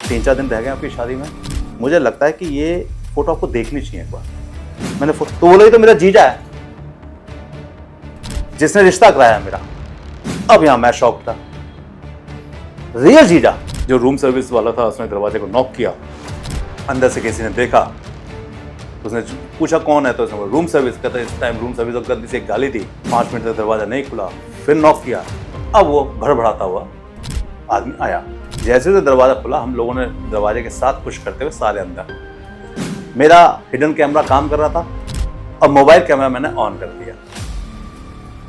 3-4 दिन रह गए आपकी शादी में, मुझे लगता है कि ये फोटो आपको देखनी चाहिए एक बार। मैंने तो बोला ये तो मेरा जीजा है जिसने रिश्ता कराया मेरा। अब यहां मैं शॉक था, रियल जीजा। जो रूम सर्विस वाला था उसने दरवाजे को नॉक किया, अंदर से किसी ने देखा, उसने पूछा कौन है, तो उसने रूम सर्विस का था। इस टाइम रूम सर्विस और गलती से एक गाली दी, 5 मिनट तक दरवाजा नहीं खुला, फिर नॉक किया। अब वो भड़बड़ाता हुआ आदमी आया, जैसे ही दरवाजा खुला हम लोगों ने दरवाजे के साथ पुश करते हुए सारे अंदर। मेरा हिडन कैमरा काम कर रहा था और मोबाइल कैमरा मैंने ऑन कर दिया।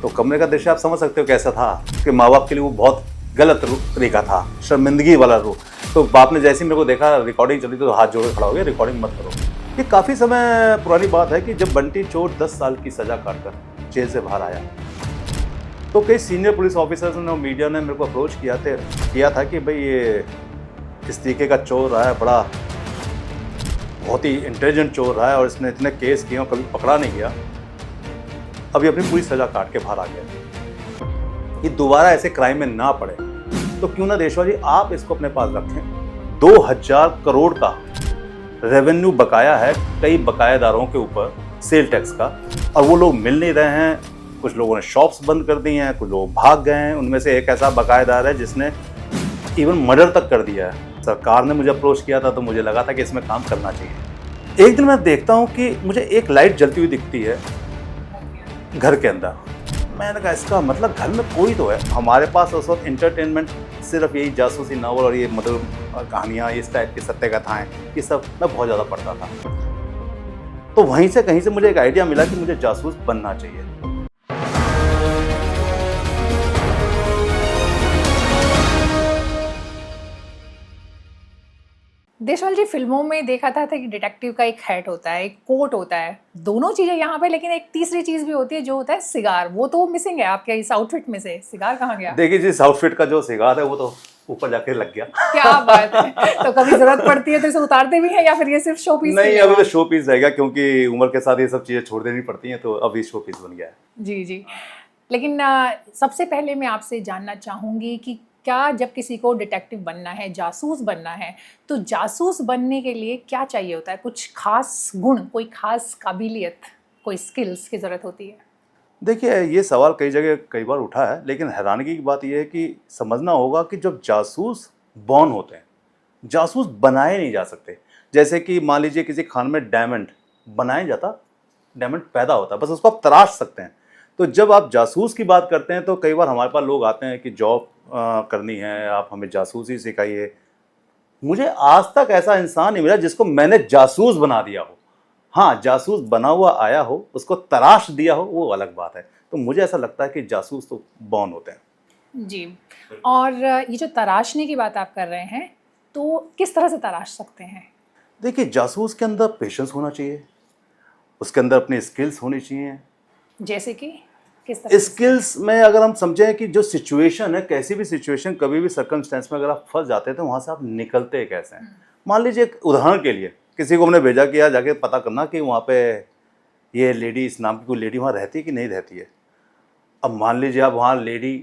तो कमरे का दृश्य आप समझ सकते हो कैसा था कि माँ बाप के लिए वो बहुत गलत तरीका था, शर्मिंदगी वाला रूप। तो बाप ने जैसे ही मेरे को देखा रिकॉर्डिंग चली तो हाथ जोड़ के खड़ा हो गया, रिकॉर्डिंग मत करो। ये काफ़ी समय पुरानी बात है कि जब बंटी चोर 10 साल की सज़ा काटकर जेल से बाहर आया तो कई सीनियर पुलिस ऑफिसर्स ने और मीडिया ने मेरे को अप्रोच किया था कि भाई ये इस तरीके का चोर रहा है, बड़ा बहुत ही इंटेलिजेंट चोर रहा है और इसने इतने केस किए और कभी पकड़ा नहीं गया, अभी अपनी पूरी सज़ा काट के बाहर आ गया। ये दोबारा ऐसे क्राइम में ना पड़े तो क्यों ना देशवा जी आप इसको अपने पास रखें। 2000 करोड़ का रेवेन्यू बकाया है कई बकायादारों के ऊपर सेल टैक्स का, और वो लोग मिल नहीं रहे हैं। कुछ लोगों ने शॉप्स बंद कर दी हैं, कुछ लोग भाग गए हैं। उनमें से एक ऐसा बकायेदार है जिसने इवन मर्डर तक कर दिया है। सरकार ने मुझे अप्रोच किया था तो मुझे लगा था कि इसमें काम करना चाहिए। एक दिन मैं देखता हूँ कि मुझे एक लाइट जलती हुई दिखती है घर के अंदर। मैंने कहा इसका मतलब घर में कोई तो है। हमारे पास उस वक्त इंटरटेनमेंट सिर्फ यही जासूसी नावल और ये मधुर कहानियाँ, इस टाइप की सत्य कथाएँ, ये सब मैं बहुत ज़्यादा पढ़ता था। तो वहीं से कहीं से मुझे एक आइडिया मिला कि मुझे जासूस बनना चाहिए। देशवाल जी, फिल्मों में देखा था कि डिटेक्टिव का एक हैट होता है, एक कोट होता है, दोनों चीजें यहाँ पे, लेकिन एक तीसरी चीज भी होती है जो होता है सिगार। वो तो मिसिंग है आपके इस आउटफिट में से। सिगार कहाँ गया? देखिए जिस आउटफिट का जो सिगार है वो तो ऊपर जाके लग गया। क्या बात है। तो कभी जरूरत पड़ती है तो इसे उतारते भी हैं या फिर ये सिर्फ शो पीस? नहीं, अभी तो शो पीस रहेगा क्योंकि उम्र के साथ ये सब चीजें छोड़ देनी पड़ती हैं, तो अभी शो पीस बन गया है। जी जी। लेकिन सबसे पहले मैं आपसे जानना चाहूंगी कि क्या जब किसी को डिटेक्टिव बनना है, जासूस बनना है, तो जासूस बनने के लिए क्या चाहिए होता है? कुछ खास गुण, कोई खास काबिलियत, कोई स्किल्स की ज़रूरत होती है? देखिए ये सवाल कई जगह कई बार उठा है, लेकिन हैरानगी की बात यह है कि समझना होगा कि जब जासूस बॉर्न होते हैं, जासूस बनाए नहीं जा सकते। जैसे कि मान लीजिए किसी खान में डायमंड बनाया जाता, डायमंड पैदा होता, बस उसको आप तराश सकते हैं। तो जब आप जासूस की बात करते हैं तो कई बार हमारे पास लोग आते हैं कि जॉब करनी है, आप हमें जासूसी सिखाइए। मुझे आज तक ऐसा इंसान नहीं मिला जिसको मैंने जासूस बना दिया हो। हाँ, जासूस बना हुआ आया हो, उसको तराश दिया हो, वो अलग बात है। तो मुझे ऐसा लगता है कि जासूस तो बॉर्न होते हैं। जी। और ये जो तराशने की बात आप कर रहे हैं, तो किस तरह से तराश सकते हैं? देखिए जासूस के अंदर पेशेंस होना चाहिए, उसके अंदर अपनी स्किल्स होनी चाहिए। जैसे कि किस तरह? स्किल्स में अगर हम समझें कि जो सिचुएशन है, कैसी भी सिचुएशन, कभी भी सर्कमस्टेंस में अगर आप फंस जाते हैं तो वहाँ से आप निकलते कैसे हैं। मान लीजिए एक उदाहरण के लिए किसी को हमने भेजा कि यार जाके पता करना कि वहाँ पे ये लेडी, इस नाम की कोई लेडी वहाँ रहती है कि नहीं रहती है। अब मान लीजिए आप वहाँ लेडी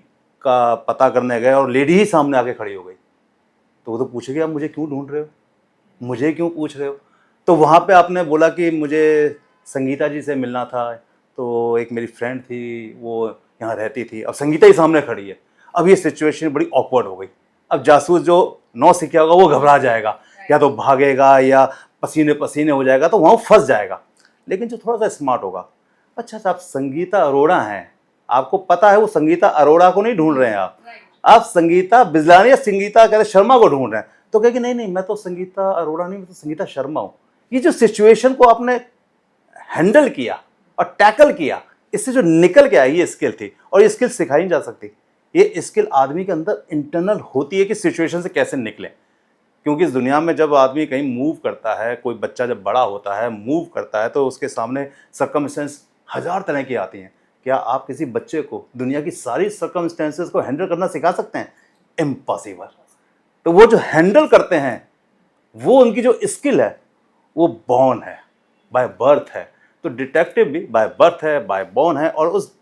का पता करने गए और लेडी ही सामने आके खड़ी हो गई, तो वो तो पूछेगी आप मुझे क्यों ढूंढ रहे हो, मुझे क्यों पूछ रहे हो। तो वहाँ पे आपने बोला कि मुझे संगीता जी से मिलना था, तो एक मेरी फ्रेंड थी वो यहाँ रहती थी। अब संगीता ही सामने खड़ी है, अब ये सिचुएशन बड़ी ऑकवर्ड हो गई। अब जासूस जो नौ सीखा होगा वो घबरा जाएगा, या तो भागेगा या पसीने पसीने हो जाएगा, तो वहाँ फंस जाएगा। लेकिन जो थोड़ा सा स्मार्ट होगा, अच्छा आप संगीता अरोड़ा हैं, आपको पता है वो संगीता अरोड़ा को नहीं ढूंढ रहे हैं आप संगीता बिजलानी या संगीता कहते शर्मा को ढूंढ रहे हैं, तो कहेगी नहीं नहीं मैं तो संगीता अरोड़ा नहीं, मैं तो संगीता शर्मा हूँ। ये जो सिचुएशन को आपने हैंडल किया और टैकल किया, इससे जो निकल के आई ये स्किल थी, और ये स्किल सिखाई नहीं जा सकती। ये स्किल आदमी के अंदर इंटरनल होती है कि सिचुएशन से कैसे निकले। क्योंकि इस दुनिया में जब आदमी कहीं मूव करता है, कोई बच्चा जब बड़ा होता है, मूव करता है, तो उसके सामने सर्कमस्टेंस हज़ार तरह की आती हैं। क्या आप किसी बच्चे को दुनिया की सारी सर्कमस्टेंसेस को हैंडल करना सिखा सकते हैं? इम्पॉसिबल। तो वो जो हैंडल करते हैं, वो उनकी जो स्किल है वो बॉर्न है, बाय बर्थ है। तो डिटेक्टिव भी बाय बर्थ है, बाय बॉर्न है, और उस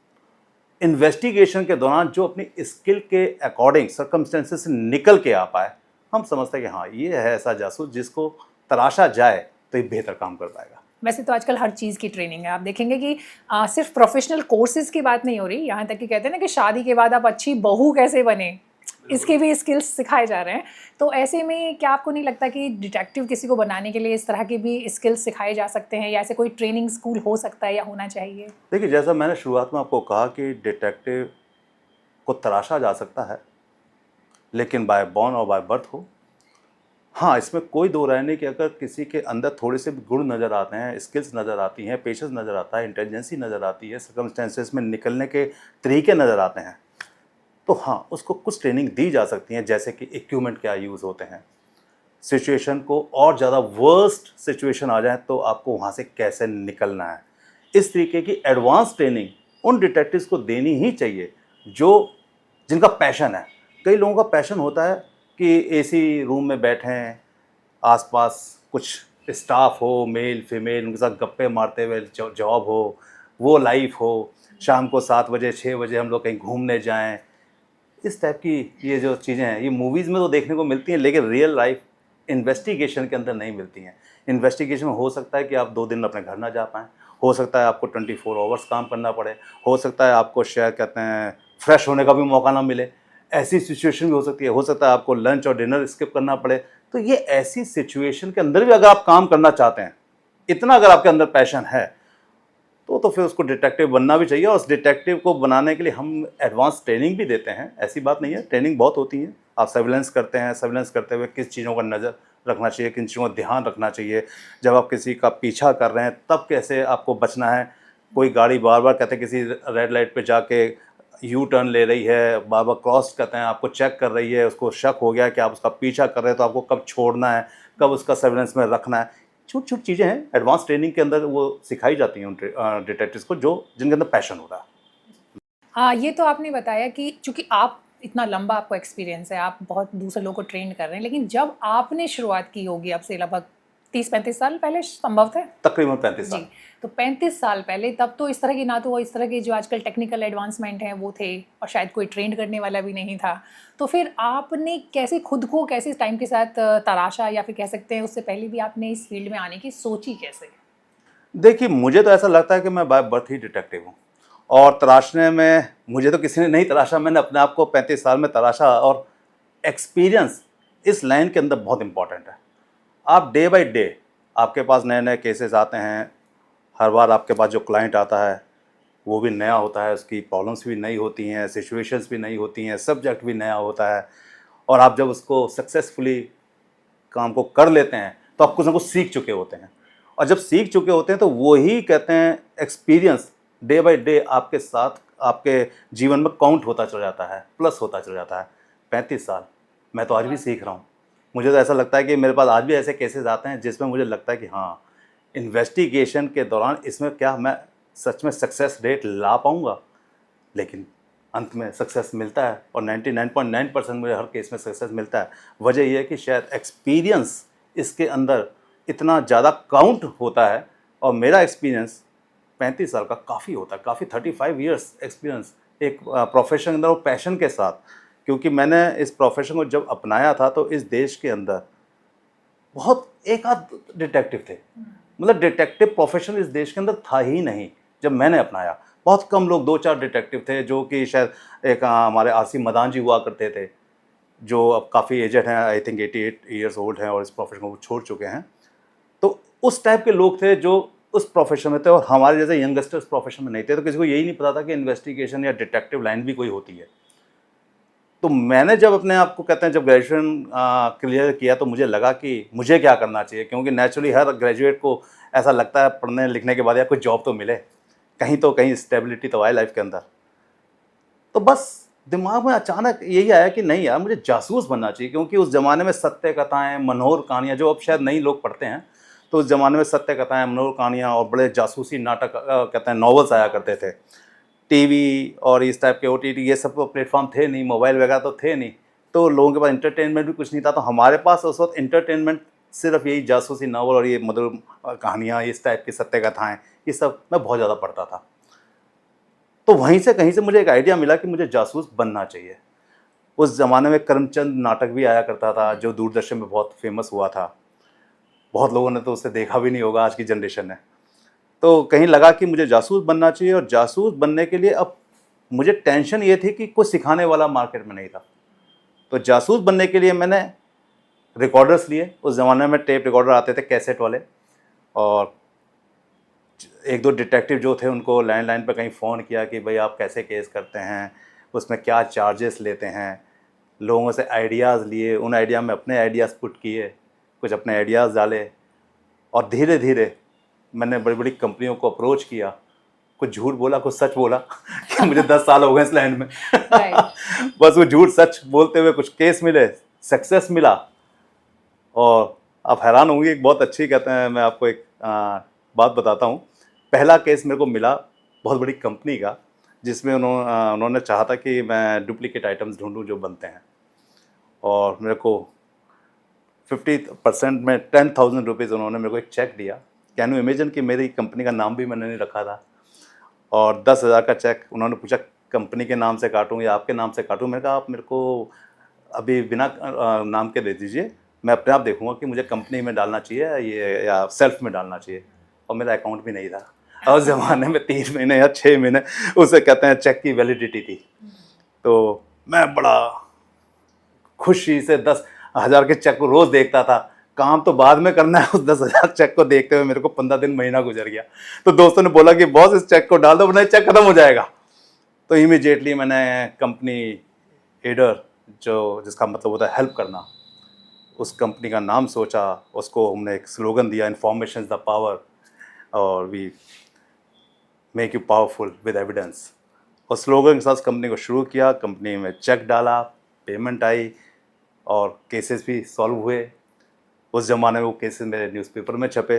इन्वेस्टिगेशन के दौरान जो अपनी स्किल के अकॉर्डिंग सर्कमस्टेंसेस से निकल के आ पाए, हम समझते हैं कि हाँ ये है ऐसा जासूस जिसको तराशा जाए तो ये बेहतर काम कर पाएगा। वैसे तो आजकल हर चीज़ की ट्रेनिंग है, आप देखेंगे कि सिर्फ प्रोफेशनल कोर्सेज की बात नहीं हो रही, यहाँ तक कि कहते हैं ना कि शादी के बाद आप अच्छी बहू कैसे बने, इसके भी स्किल्स सिखाए जा रहे हैं। तो ऐसे में क्या आपको नहीं लगता कि डिटेक्टिव किसी को बनाने के लिए इस तरह के भी स्किल्स सिखाए जा सकते हैं, या ऐसे कोई ट्रेनिंग स्कूल हो सकता है या होना चाहिए? देखिए, जैसा मैंने शुरुआत में आपको कहा कि डिटेक्टिव को तराशा जा सकता है, लेकिन बाय बॉर्न और बाय बर्थ हो। हाँ, इसमें कोई दो राय नहीं कि अगर किसी के अंदर थोड़े से भी गुण नज़र आते हैं, स्किल्स नज़र आती हैं, पेशेंस नज़र आता है, इंटेलिजेंसी नज़र आती है, सर्कमस्टेंसेस में निकलने के तरीके नज़र आते हैं, तो हाँ, उसको कुछ ट्रेनिंग दी जा सकती है, जैसे कि इक्विपमेंट क्या यूज़ होते हैं, सिचुएशन को और ज़्यादा वर्स्ट सिचुएशन आ जाए तो आपको वहाँ से कैसे निकलना है। इस तरीके की एडवांस ट्रेनिंग उन डिटेक्टिव्स को देनी ही चाहिए जिनका पैशन है। कई लोगों का पैशन होता है कि एसी रूम में बैठें, आसपास कुछ स्टाफ हो, मेल फीमेल, उनके साथ गप्पे मारते हुए जॉब हो, वो लाइफ हो, शाम को 7 बजे 6 बजे हम लोग कहीं घूमने जाएं। इस टाइप की ये जो चीज़ें हैं ये मूवीज़ में तो देखने को मिलती हैं, लेकिन रियल लाइफ इन्वेस्टिगेशन के अंदर नहीं मिलती हैं। इन्वेस्टिगेशन में हो सकता है कि आप 2 दिन अपने घर ना जा पाएँ, हो सकता है आपको 24 आवर्स काम करना पड़े, हो सकता है आपको शायद कहते हैं फ्रेश होने का भी मौका ना मिले। ऐसी सिचुएशन भी हो सकता है आपको लंच और डिनर स्किप करना पड़े। तो ये ऐसी सिचुएशन के अंदर भी अगर आप काम करना चाहते हैं, इतना अगर आपके अंदर पैशन है, तो फिर उसको डिटेक्टिव बनना भी चाहिए। और उस डिटेक्टिव को बनाने के लिए हम एडवांस ट्रेनिंग भी देते हैं, ऐसी बात नहीं है, ट्रेनिंग बहुत होती है। आप सर्विलेंस करते हैं, सर्विलेंस करते हुए किस चीज़ों का नज़र रखना चाहिए, किन चीज़ों का ध्यान रखना चाहिए, जब आप किसी का पीछा कर रहे हैं तब कैसे आपको बचना है। कोई गाड़ी बार बार कहते हैं किसी रेड लाइट पे जाके यू टर्न ले रही है, बार बार क्रॉस कहते हैं आपको चेक कर रही है, उसको शक हो गया कि आप उसका पीछा कर रहे हैं, तो आपको कब छोड़ना है, कब उसका सर्विलेंस में रखना है। छोटी छोटी चीज़ें हैं, एडवांस ट्रेनिंग के अंदर वो सिखाई जाती हैं उन डिटेक्टिव्स को जिनके अंदर पैशन होता है। हाँ, ये तो आपने बताया कि चूँकि आप इतना लंबा आपको एक्सपीरियंस है, आप बहुत दूसरे लोगों को ट्रेन कर रहे हैं, लेकिन जब आपने शुरुआत की होगी अब से लगभग 30-35 साल पहले संभव थे? तकरीबन 35 साल। जी, तो 35 साल पहले तब तो इस तरह की ना तो वो इस तरह के जो आजकल टेक्निकल एडवांसमेंट हैं वो थे, और शायद कोई ट्रेंड करने वाला भी नहीं था। तो फिर आपने कैसे खुद को कैसे टाइम के साथ तराशा, या फिर कह सकते हैं उससे पहले भी आपने इस फील्ड में आने की सोची कैसे? देखिए, मुझे तो ऐसा लगता है कि मैं बाय बर्थ ही डिटेक्टिव हूँ, और तराशने में मुझे तो किसी ने नहीं तराशा, मैंने अपने आप को 35 साल में तराशा। और एक्सपीरियंस इस लाइन के अंदर बहुत इंपॉर्टेंट है। आप डे बाय डे आपके पास नए नए केसेस आते हैं, हर बार आपके पास जो क्लाइंट आता है वो भी नया होता है, उसकी प्रॉब्लम्स भी नई होती हैं, सिचुएशंस भी नई होती हैं, सब्जेक्ट भी नया होता है। और आप जब उसको सक्सेसफुली काम को कर लेते हैं तो आप कुछ ना कुछ सीख चुके होते हैं, और जब सीख चुके होते हैं तो वही कहते हैं एक्सपीरियंस डे बाय डे आपके साथ आपके जीवन में काउंट होता चला जाता है, प्लस होता चला जाता है। 35 साल मैं तो आज भी सीख रहा हूँ। मुझे तो ऐसा लगता है कि मेरे पास आज भी ऐसे केसेस आते हैं जिसमें मुझे लगता है कि हाँ, इन्वेस्टिगेशन के दौरान इसमें क्या मैं सच में सक्सेस रेट ला पाऊँगा, लेकिन अंत में सक्सेस मिलता है, और 99.9% मुझे हर केस में सक्सेस मिलता है। वजह यह है कि शायद एक्सपीरियंस इसके अंदर इतना ज़्यादा काउंट होता है, और मेरा एक्सपीरियंस 35 साल का काफ़ी होता है, काफ़ी 35 ईयर्स एक्सपीरियंस एक प्रोफेशन के अंदर और पैशन के साथ। क्योंकि मैंने इस प्रोफेशन को जब अपनाया था तो इस देश के अंदर बहुत एक आध डिटेक्टिव थे, मतलब डिटेक्टिव प्रोफेशन इस देश के अंदर था ही नहीं जब मैंने अपनाया। बहुत कम लोग, 2-4 डिटेक्टिव थे, जो कि शायद एक हमारे आरसी मदान जी हुआ करते थे, जो अब काफ़ी एजेड हैं, आई थिंक 88 ईयर्स ओल्ड हैं, और इस प्रोफेशन को छोड़ चुके हैं। तो उस टाइप के लोग थे जो उस प्रोफेशन में थे, और हमारे जैसे यंगस्टर्स प्रोफेशन में नहीं थे। तो किसी को यही नहीं पता था कि इन्वेस्टिगेशन या डिटेक्टिव लाइन भी कोई होती है। तो मैंने जब अपने आप को कहते हैं जब ग्रेजुएशन क्लियर किया तो मुझे लगा कि मुझे क्या करना चाहिए, क्योंकि नेचुरली हर ग्रेजुएट को ऐसा लगता है पढ़ने लिखने के बाद यार कोई जॉब तो मिले, कहीं स्टेबिलिटी तो आए लाइफ के अंदर। तो बस दिमाग में अचानक यही आया कि नहीं यार, मुझे जासूस बनना चाहिए, क्योंकि उस ज़माने में सत्य कथाएँ, मनोहर कहानियाँ जो अब शायद नहीं लोग पढ़ते हैं, तो उस ज़माने में सत्य कथाएँ, मनोहर कहानियाँ और बड़े जासूसी नाटक कहते हैं नॉवेल्स आया करते थे। टीवी और इस टाइप के ओटीटी ये सब तो प्लेटफॉर्म थे नहीं, मोबाइल वगैरह तो थे नहीं, तो लोगों के पास इंटरटेनमेंट भी कुछ नहीं था। तो हमारे पास उस वक्त इंटरटेनमेंट सिर्फ यही जासूसी नावल और ये मधुर कहानियाँ, इस टाइप की सत्य कथाएँ, ये सब मैं बहुत ज़्यादा पढ़ता था। तो वहीं से कहीं से मुझे एक आइडिया मिला कि मुझे जासूस बनना चाहिए। उस ज़माने में करमचंद नाटक भी आया करता था जो दूरदर्शन में बहुत फेमस हुआ था। बहुत लोगों ने तो उसे देखा भी नहीं होगा आज की जनरेशन ने। तो कहीं लगा कि मुझे जासूस बनना चाहिए, और जासूस बनने के लिए अब मुझे टेंशन ये थी कि कुछ सिखाने वाला मार्केट में नहीं था। तो जासूस बनने के लिए मैंने रिकॉर्डर्स लिए। उस ज़माने में टेप रिकॉर्डर आते थे कैसेट वाले, और एक दो डिटेक्टिव जो थे उनको लैंडलाइन पे कहीं फ़ोन किया कि भाई आप कैसे केस करते हैं, उसमें क्या चार्जेस लेते हैं। लोगों से आइडियाज़ लिए, उन आइडिया में अपने आइडियाज़ पुट किए, कुछ अपने आइडियाज़ डाले, और धीरे धीरे मैंने बड़ी बड़ी कंपनियों को अप्रोच किया। कुछ झूठ बोला, कुछ सच बोला कि मुझे 10 साल हो गए इस लाइन में। बस वो झूठ सच बोलते हुए कुछ केस मिले, सक्सेस मिला। और आप हैरान होंगे, एक बहुत अच्छी कहते हैं, मैं आपको एक बात बताता हूँ। पहला केस मेरे को मिला बहुत बड़ी कंपनी का, जिसमें उन्होंने चाहा था कि मैं डुप्लीकेट आइटम्स ढूंढूं जो बनते हैं, और मेरे को 50% में 10,000 रुपीज़ उन्होंने मेरे को एक चेक दिया। कैन यू इमेजिन कि मेरी कंपनी का नाम भी मैंने नहीं रखा था, और 10,000 का चेक। उन्होंने पूछा कंपनी के नाम से काटूं या आपके नाम से काटूं। मैंने कहा आप मेरे को अभी बिना नाम के दे दीजिए, मैं अपने आप देखूंगा कि मुझे कंपनी में डालना चाहिए ये या सेल्फ में डालना चाहिए। और मेरा अकाउंट भी नहीं था, और उस ज़माने में 3 महीने या 6 महीने उसे कहते हैं चेक की वैलिडिटी थी। तो मैं बड़ा खुशी से 10,000 के चेक को रोज़ देखता था। काम तो बाद में करना है, उस 10,000 चेक को देखते हुए मेरे को 15 दिन महीना गुजर गया। तो दोस्तों ने बोला कि बॉस इस चेक को डाल दो वरना चेक खत्म हो जाएगा। तो इमीडिएटली मैंने कंपनी एडर, जो जिसका मतलब होता है हेल्प करना, उस कंपनी का नाम सोचा। उसको हमने एक स्लोगन दिया, इन्फॉर्मेशन इज़ द पावर, और we make you powerful with evidence. और स्लोगन के साथ कंपनी को शुरू किया। कंपनी में चेक डाला, पेमेंट आई, और केसेस भी सॉल्व हुए। उस ज़माने में वो केसेस मेरे न्यूज़पेपर में छपे,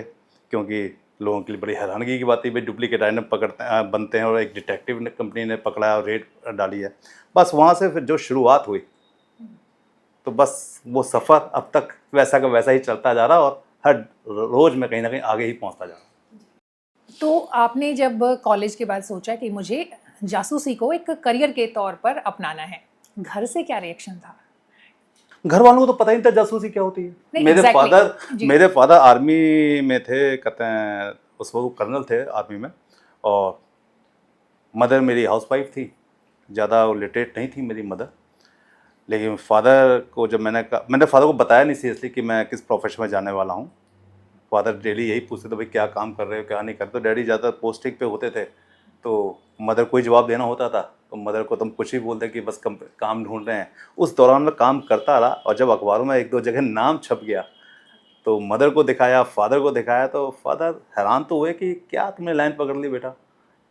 क्योंकि लोगों के लिए बड़ी हैरानगी की बात थी, भाई डुप्लीकेट आइटम बनते हैं, और एक डिटेक्टिव ने कंपनी ने पकड़ा और रेड डाली है। बस वहाँ से फिर जो शुरुआत हुई, तो बस वो सफ़र अब तक वैसा का वैसा ही चलता जा रहा, और हर रोज़ मैं कहीं ना कहीं आगे ही पहुँचता जा रहा। तो आपने जब कॉलेज के बाद सोचा कि मुझे जासूसी को एक करियर के तौर पर अपनाना है, घर से क्या रिएक्शन था? घर वालों को तो पता ही नहीं था जासूसी क्या होती है। नहीं, मेरे फादर आर्मी में थे, कहते हैं उस वक्त वो कर्नल थे आर्मी में, और मदर मेरी हाउसवाइफ थी। ज़्यादा लिटरेट नहीं थी मेरी मदर। लेकिन फादर को जब मैंने फादर को बताया नहीं सीरियसली कि मैं किस प्रोफेशन में जाने वाला हूँ। फादर डेली यही पूछते थे, भाई क्या काम कर रहे हो, क्या नहीं करते। तो डैडी ज़्यादा पोस्टिंग पे होते थे, तो मदर को ही जवाब देना होता था। तो मदर को तुम कुछ ही बोलते कि बस काम ढूंढ रहे हैं। उस दौरान मैं काम करता रहा, और जब अखबारों में 1-2 जगह नाम छप गया, तो मदर को दिखाया, फादर को दिखाया, तो फादर हैरान तो हुए कि क्या तुमने लाइन पकड़ ली बेटा,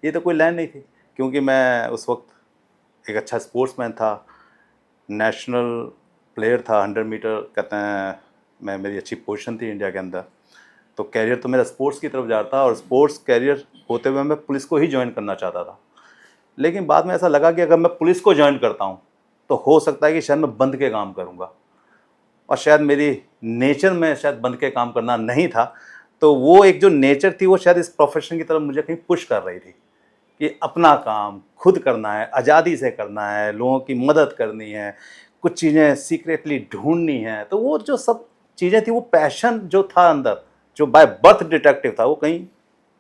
ये तो कोई लाइन नहीं थी। क्योंकि मैं उस वक्त एक अच्छा स्पोर्ट्समैन था, नेशनल प्लेयर था 100 मीटर, कहते हैं मैं मेरी अच्छी पोजीशन थी इंडिया के अंदर। तो कैरियर तो मेरा स्पोर्ट्स की तरफ जाता, और स्पोर्ट्स कैरियर होते हुए मैं पुलिस को ही ज्वाइन करना चाहता था। लेकिन बाद में ऐसा लगा कि अगर मैं पुलिस को ज्वाइन करता हूँ तो हो सकता है कि शायद मैं बंद के काम करूँगा, और शायद मेरी नेचर में शायद बंद के काम करना नहीं था। तो वो एक जो नेचर थी वो शायद इस प्रोफेशन की तरफ मुझे कहीं पुश कर रही थी कि अपना काम खुद करना है, आज़ादी से करना है, लोगों की मदद करनी है, कुछ चीज़ें सीक्रेटली ढूंढनी है। तो वो जो सब चीज़ें थी, वो पैशन जो था अंदर, जो बाय बर्थ डिटेक्टिव था, वो कहीं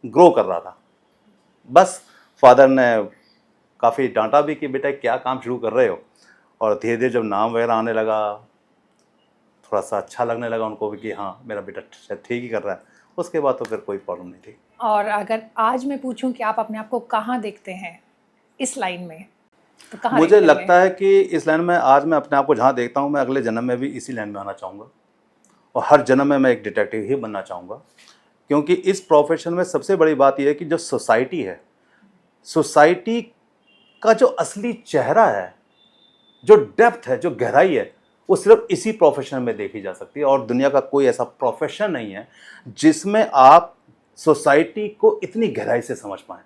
ग्रो कर रहा था। बस फादर ने काफ़ी डांटा भी कि बेटा क्या काम शुरू कर रहे हो, और धीरे धीरे जब नाम वगैरह आने लगा, थोड़ा सा अच्छा लगने लगा उनको भी कि हाँ मेरा बेटा शायद ठीक ही कर रहा है। उसके बाद तो फिर कोई प्रॉब्लम नहीं थी। और अगर आज मैं पूछूं कि आप अपने आप को कहाँ देखते हैं इस लाइन में, तो कहाँ मुझे देखते लगता है कि इस लाइन में आज मैं अपने आप को जहाँ देखता हूँ, मैं अगले जन्म में भी इसी लाइन में आना चाहूँगा, और हर जन्म में मैं एक डिटेक्टिव ही बनना चाहूँगा। क्योंकि इस प्रोफेशन में सबसे बड़ी बात यह है कि जो सोसाइटी है, सोसाइटी का जो असली चेहरा है, जो डेप्थ है, जो गहराई है, वो सिर्फ इसी प्रोफेशन में देखी जा सकती है। और दुनिया का कोई ऐसा प्रोफेशन नहीं है जिसमें आप सोसाइटी को इतनी गहराई से समझ पाएँ।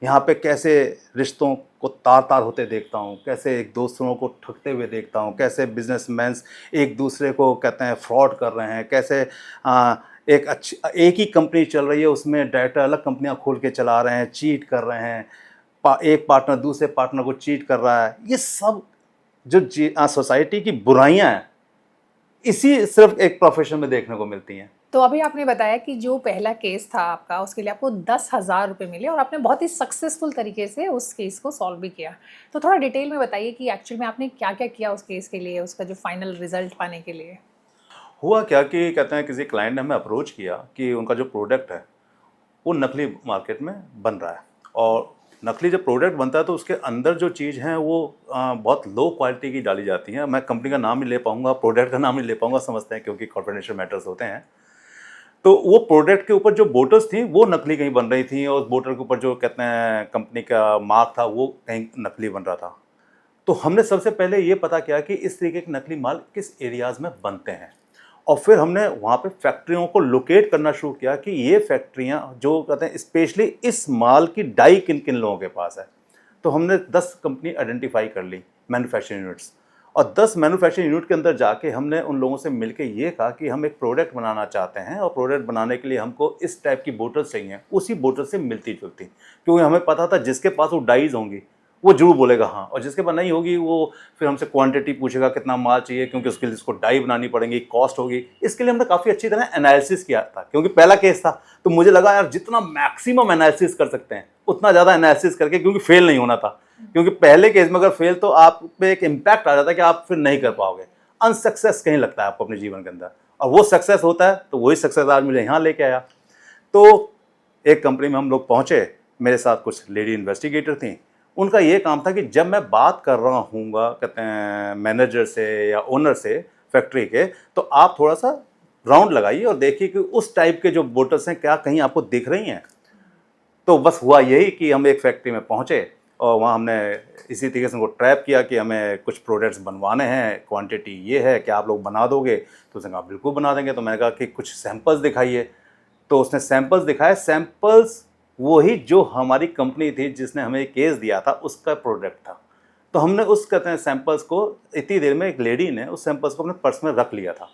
यहाँ पे कैसे रिश्तों को तार तार होते देखता हूँ, कैसे एक दूसरों को ठगते हुए देखता हूँ, कैसे बिजनेसमैन एक दूसरे को कहते हैं फ्रॉड कर रहे हैं, कैसे एक ही कंपनी चल रही है उसमें डायरेक्टर अलग कंपनियाँ खोल के चला रहे हैं, चीट कर रहे हैं, एक पार्टनर दूसरे पार्टनर को चीट कर रहा है। ये सब जो सोसाइटी की बुराइयां हैं इसी सिर्फ एक प्रोफेशन में देखने को मिलती हैं। तो अभी आपने बताया कि जो पहला केस था आपका, उसके लिए आपको 10,000 रुपये मिले और आपने बहुत ही सक्सेसफुल तरीके से उस केस को सॉल्व भी किया। तो थोड़ा डिटेल में बताइए कि एक्चुअल में आपने क्या क्या किया उस केस के लिए, उसका जो फाइनल रिजल्ट पाने के लिए। हुआ क्या कि कहते हैं किसी क्लाइंट ने हमें अप्रोच किया कि उनका जो प्रोडक्ट है वो नकली मार्केट में बन रहा है, और नकली जब प्रोडक्ट बनता है तो उसके अंदर जो चीज़ है वो बहुत लो क्वालिटी की डाली जाती है। मैं कंपनी का नाम नहीं ले पाऊंगा, प्रोडक्ट का नाम नहीं ले पाऊंगा, समझते हैं क्योंकि कॉन्फिडेंशियल मैटर्स होते हैं। तो वो प्रोडक्ट के ऊपर जो बोटल्स थी वो नकली कहीं बन रही थी, और उस बोतल के ऊपर जो कहते हैं कंपनी का मार्क था वो कहीं नकली बन रहा था। तो हमने सबसे पहले ये पता किया कि इस तरीके के नकली माल किस एरियाज़ में बनते हैं, और फिर हमने वहाँ पे फैक्ट्रियों को लोकेट करना शुरू किया कि ये फैक्ट्रियाँ जो कहते हैं स्पेशली इस माल की डाई किन किन लोगों के पास है। तो हमने 10 कंपनी आइडेंटिफाई कर ली, मैन्युफैक्चरिंग यूनिट्स, और 10 मैन्युफैक्चरिंग यूनिट के अंदर जाके हमने उन लोगों से मिलके ये कहा कि हम एक प्रोडक्ट बनाना चाहते हैं, और प्रोडक्ट बनाने के लिए हमको इस टाइप की बोतल चाहिए, उसी बोतल से मिलती जुलती, क्योंकि हमें पता था जिसके पास वो डाइज होंगी वो जरूर बोलेगा हाँ, और जिसके पास नहीं होगी वो फिर हमसे क्वांटिटी पूछेगा कितना माल चाहिए, क्योंकि उसके लिए इसको डाई बनानी पड़ेगी, कॉस्ट होगी। इसके लिए हमने काफ़ी अच्छी तरह एनालिसिस किया था, क्योंकि पहला केस था। तो मुझे लगा यार जितना मैक्सिमम एनालिसिस कर सकते हैं उतना ज़्यादा एनालिसिस करके, क्योंकि फेल नहीं होना था, क्योंकि पहले केस में अगर फेल तो आप पे एक इम्पैक्ट आ जाता है कि आप फिर नहीं कर पाओगे, अनसक्सेस कहीं लगता है आपको अपने जीवन के अंदर, और वो सक्सेस होता है। तो वही सक्सेस आज मुझे यहाँ लेके आया। तो एक कंपनी में हम लोग पहुँचे, मेरे साथ कुछ लेडी इन्वेस्टिगेटर थी। उनका ये काम था कि जब मैं बात कर रहा हूँगा कहते हैं मैनेजर से या ओनर से फैक्ट्री के, तो आप थोड़ा सा राउंड लगाइए और देखिए कि उस टाइप के जो बोटल्स हैं क्या कहीं आपको दिख रही हैं। तो बस हुआ यही कि हम एक फैक्ट्री में पहुँचे, और वहाँ हमने इसी तरीके से उनको ट्रैप किया कि हमें कुछ प्रोडक्ट्स बनवाने हैं, क्वांटिटी ये है, क्या आप लोग बना दोगे? तो उसने कहा बिल्कुल बना देंगे। तो मैंने कहा कि कुछ सैंपल्स दिखाइए। तो उसने सैंपल्स दिखाए। सैंपल्स वही जो हमारी कंपनी थी जिसने हमें केस दिया था उसका प्रोडक्ट था। तो हमने उस कहते हैं सैंपल्स को इतनी देर में एक लेडी ने उस सैंपल्स को अपने पर्स में रख लिया था।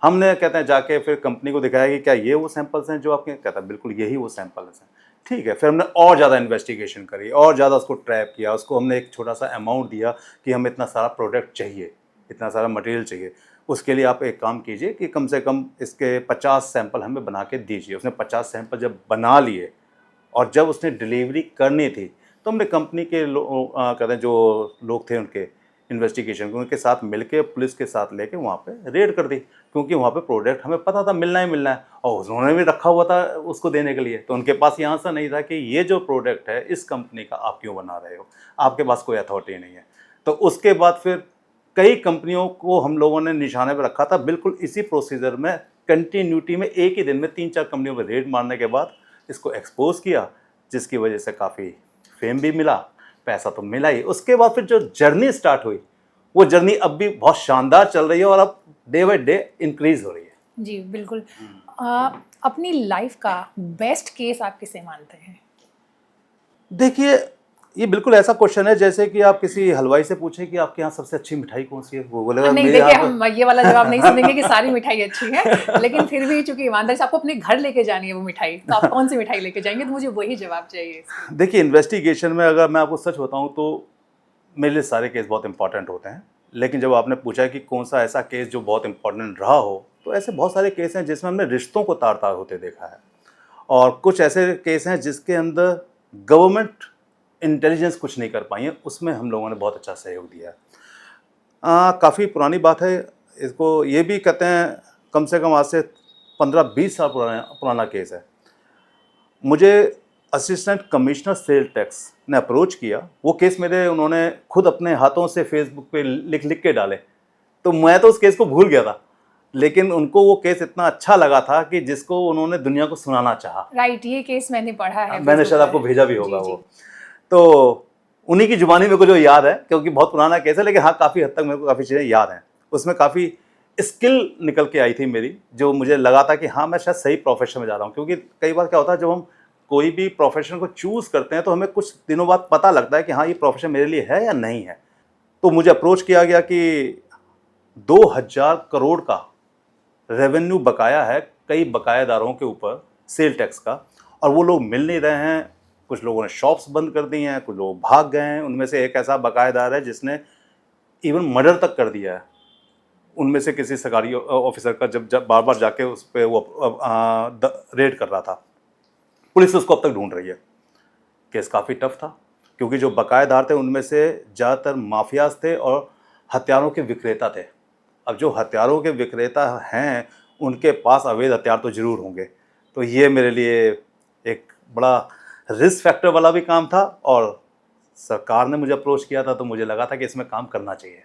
हमने कहते हैं जाके फिर कंपनी को दिखाया कि क्या ये वो सैंपल्स हैं जो आपके, कहता है बिल्कुल यही वो सैंपल्स हैं। ठीक है, फिर हमने और ज़्यादा इन्वेस्टिगेशन करी, और ज़्यादा उसको ट्रैप किया, उसको हमने एक छोटा सा अमाउंट दिया कि हमें इतना सारा प्रोडक्ट चाहिए, इतना सारा मटेरियल चाहिए, उसके लिए आप एक काम कीजिए कि कम से कम इसके 50 सैंपल हमें बना के दीजिए। उसने 50 सैंपल जब बना लिए और जब उसने डिलीवरी करनी थी, तो हमने कंपनी के कहते हैं जो लोग थे उनके इन्वेस्टिगेशन को उनके साथ मिलके पुलिस के साथ लेके वहाँ पे रेड कर दी, क्योंकि वहाँ पे प्रोडक्ट हमें पता था मिलना ही मिलना है, और उन्होंने भी रखा हुआ था उसको देने के लिए। तो उनके पास ये आंसर नहीं था कि ये जो प्रोडक्ट है इस कंपनी का आप क्यों बना रहे हो, आपके पास कोई अथॉरिटी नहीं है। तो उसके बाद फिर कई कंपनियों को हम लोगों ने निशाने पर रखा था। बिल्कुल इसी प्रोसीजर में कंटिन्यूटी में एक ही दिन में 3-4 कंपनियों पर रेड मारने के बाद इसको एक्सपोज किया, जिसकी वजह से काफ़ी फेम भी मिला, पैसा तो मिला ही। उसके बाद फिर जो जर्नी स्टार्ट हुई वो जर्नी अब भी बहुत शानदार चल रही है, और अब डे बाय डे इंक्रीज हो रही है। जी बिल्कुल। अपनी लाइफ का बेस्ट केस आप किसे मानते हैं? देखिए, ये बिल्कुल ऐसा क्वेश्चन है जैसे कि आप किसी हलवाई से पूछें कि आपके यहाँ सबसे अच्छी मिठाई कौन सी है, वो बोलेगा नहीं, मेरे देखिए यहाँ हम ये वाला जवाब नहीं सुनेंगे कि सारी मिठाई अच्छी है, लेकिन फिर भी चूंकि ईमानदारी से आपको अपने घर लेके जानी है वो मिठाई, तो आप कौन सी मिठाई लेके जाएंगे? तो मुझे वही जवाब चाहिए। देखिए, इन्वेस्टिगेशन में अगर मैं आपको सच बताऊं तो मेरे लिए सारे केस बहुत इंपॉर्टेंट होते हैं, लेकिन जब आपने पूछा कि कौन सा ऐसा केस जो बहुत इंपॉर्टेंट रहा हो, तो ऐसे बहुत सारे केस हैं जिसमें हमने रिश्तों को तार तार होते देखा है, और कुछ ऐसे केस हैं जिसके अंदर गवर्नमेंट इंटेलिजेंस कुछ नहीं कर पाई है, उसमें हम लोगों ने बहुत अच्छा सहयोग दिया है। काफ़ी पुरानी बात है, इसको ये भी कहते हैं कम से कम आज से 15-20 साल पुराना केस है। मुझे असिस्टेंट कमिश्नर सेल टैक्स ने अप्रोच किया। वो केस मेरे उन्होंने खुद अपने हाथों से फेसबुक पे लिख लिख के डाले, तो मैं तो उस केस को भूल गया था, लेकिन उनको वो केस इतना अच्छा लगा था कि जिसको उन्होंने दुनिया को सुनाना चाहा। राइट, ये केस मैंने पढ़ा है, मैंने फेसबुक शायद आपको पे। भेजा भी होगा। जी, जी। वो तो उन्हीं की जुबानी मेरे को जो याद है, क्योंकि बहुत पुराना केस है, लेकिन हाँ काफ़ी हद तक मेरे को काफ़ी चीज़ें याद हैं। उसमें काफ़ी स्किल निकल के आई थी मेरी, जो मुझे लगा था कि हाँ मैं शायद सही प्रोफेशन में जा रहा हूँ। क्योंकि कई बार क्या होता है, जब हम कोई भी प्रोफेशन को चूज़ करते हैं तो हमें कुछ दिनों बाद पता लगता है कि हाँ ये प्रोफेशन मेरे लिए है या नहीं है। तो मुझे अप्रोच किया गया कि 2000 करोड़ का रेवेन्यू बकाया है कई बकायादारों के ऊपर सेल टैक्स का, और वो लोग मिल नहीं रहे हैं। कुछ लोगों ने शॉप्स बंद कर दी हैं, कुछ लोग भाग गए हैं। उनमें से एक ऐसा बकायेदार है जिसने इवन मर्डर तक कर दिया है उनमें से किसी सरकारी ऑफिसर का, जब बार बार जाके उस पर वो रेड कर रहा था। पुलिस उसको अब तक ढूंढ रही है। केस काफ़ी टफ था क्योंकि जो बकायेदार थे उनमें से ज़्यादातर माफियाज थे और हथियारों के विक्रेता थे। अब जो हथियारों के विक्रेता हैं उनके पास अवैध हथियार तो ज़रूर होंगे। तो ये मेरे लिए एक बड़ा रिस्क फैक्टर वाला भी काम था और सरकार ने मुझे अप्रोच किया था तो मुझे लगा था कि इसमें काम करना चाहिए।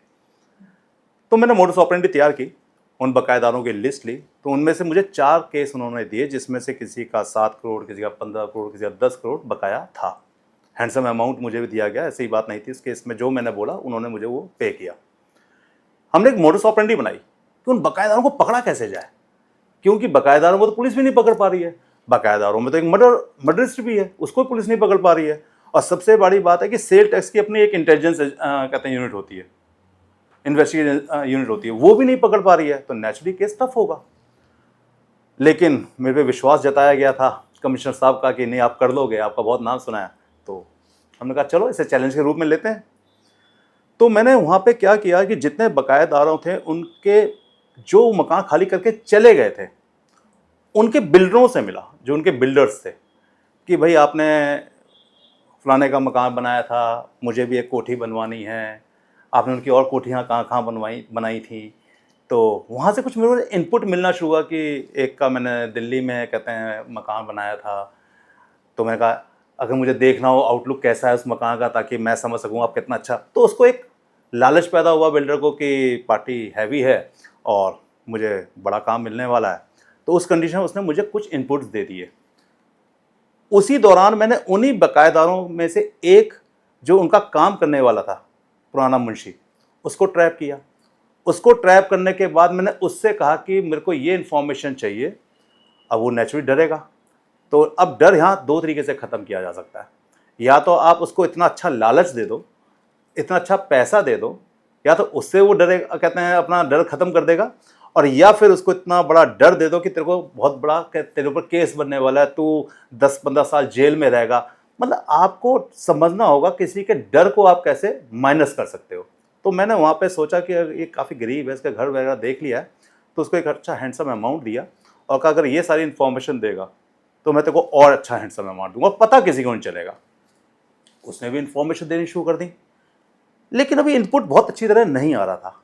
तो मैंने मोडस ऑपरेंडी तैयार की, उन बकायेदारों की लिस्ट ली। तो उनमें से मुझे 4 केस उन्होंने दिए जिसमें से किसी का 7 करोड़, किसी का 15 करोड़, किसी का 10 करोड़ बकाया था। हैंडसम अमाउंट मुझे भी दिया गया, ऐसी बात नहीं थी। इस केस में जो मैंने बोला उन्होंने मुझे वो पे किया। हमने एक मोडस ऑपरेंडी बनाई कि उन बकायेदारों को पकड़ा कैसे जाए, क्योंकि बकायेदारों को तो पुलिस भी नहीं पकड़ पा रही है। बकायेदारों में तो एक मर्डरिस्ट भी है, उसको पुलिस नहीं पकड़ पा रही है। और सबसे बड़ी बात है कि सेल टैक्स की अपनी एक इंटेलिजेंस कहते हैं यूनिट होती है, इन्वेस्टिगेशन यूनिट होती है, वो भी नहीं पकड़ पा रही है। तो नेचुरली केस टफ होगा। लेकिन मेरे पे विश्वास जताया गया था कमिश्नर साहब का कि नहीं आप कर लोगे, आपका बहुत नाम सुना है। तो हमने कहा चलो इसे चैलेंज के रूप में लेते हैं। तो मैंने वहाँ पे क्या किया कि जितने बकायेदारों थे उनके जो मकान खाली करके चले गए थे उनके बिल्डरों से मिला, जो उनके बिल्डर्स थे, कि भाई आपने फलाने का मकान बनाया था, मुझे भी एक कोठी बनवानी है, आपने उनकी और कोठियाँ कहाँ कहाँ बनाई थी। तो वहाँ से कुछ मेरे को इनपुट मिलना शुरू हुआ कि एक का मैंने दिल्ली में कहते हैं मकान बनाया था। तो मैंने कहा अगर मुझे देखना हो आउटलुक कैसा है उस मकान का ताकि मैं समझ सकूँ आप कितना अच्छा, तो उसको एक लालच पैदा हुआ बिल्डर को कि पार्टी हैवी है और मुझे बड़ा काम मिलने वाला है। तो उस कंडीशन में उसने मुझे कुछ इनपुट्स दे दिए। उसी दौरान मैंने उन्हीं बकायेदारों में से एक जो उनका काम करने वाला था, पुराना मुंशी, उसको ट्रैप किया। उसको ट्रैप करने के बाद मैंने उससे कहा कि मेरे को ये इन्फॉर्मेशन चाहिए। अब वो नेचुरली डरेगा। तो अब डर यहाँ 2 तरीके से ख़त्म किया जा सकता है। या तो आप उसको इतना अच्छा लालच दे दो, इतना अच्छा पैसा दे दो, या तो उससे वो डरेगा, कहते हैं अपना डर ख़त्म कर देगा, और या फिर उसको इतना बड़ा डर दे दो कि तेरे को बहुत बड़ा तेरे ऊपर केस बनने वाला है, तू 10-15 साल जेल में रहेगा। मतलब आपको समझना होगा किसी के डर को आप कैसे माइनस कर सकते हो। तो मैंने वहाँ पे सोचा कि ये काफ़ी गरीब है, इसका घर वगैरह देख लिया है, तो उसको एक अच्छा हैंडसम अमाउंट दिया और कहा अगर ये सारी इन्फॉर्मेशन देगा तो मैं तेरे को और अच्छा हैंडसम अमाउंट दूंगा, पता किसी को नहीं चलेगा। उसने भी इन्फॉर्मेशन देनी शुरू कर दी, लेकिन अभी इनपुट बहुत अच्छी तरह नहीं आ रहा था।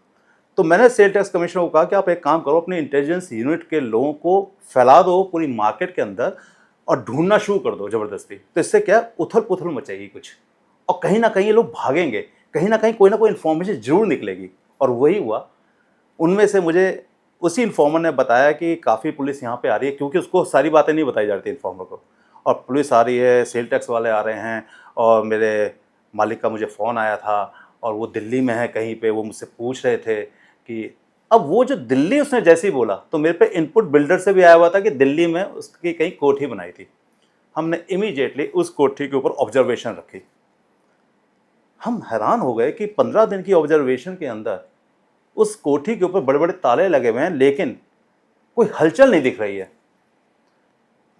तो मैंने सेल टैक्स कमिश्नर को कहा कि आप एक काम करो, अपनी इंटेलिजेंस यूनिट के लोगों को फैला दो पूरी मार्केट के अंदर और ढूंढना शुरू कर दो ज़बरदस्ती। तो इससे क्या उथल पुथल मचेगी कुछ, और कहीं ना कहीं ये लोग भागेंगे, कहीं ना कोई इन्फॉर्मेशन जरूर निकलेगी। और वही हुआ। उनमें से मुझे उसी इन्फॉर्मर ने बताया कि काफ़ी पुलिस यहाँ पे आ रही है, क्योंकि उसको सारी बातें नहीं बताई जाती इन्फॉर्मर को, और पुलिस आ रही है, सेल टैक्स वाले आ रहे हैं, और मेरे मालिक का मुझे फ़ोन आया था और वो दिल्ली में है कहीं पे, वो मुझसे पूछ रहे थे कि अब वो जो दिल्ली उसने जैसे ही बोला तो मेरे पे इनपुट बिल्डर से भी आया हुआ था कि दिल्ली में उसकी कहीं कोठी बनाई थी। हमने इमीडिएटली उस कोठी के ऊपर ऑब्जर्वेशन रखी। हम हैरान हो गए कि 15 दिन की ऑब्जर्वेशन के अंदर उस कोठी के ऊपर बड़े बड़े ताले लगे हुए हैं, लेकिन कोई हलचल नहीं दिख रही है।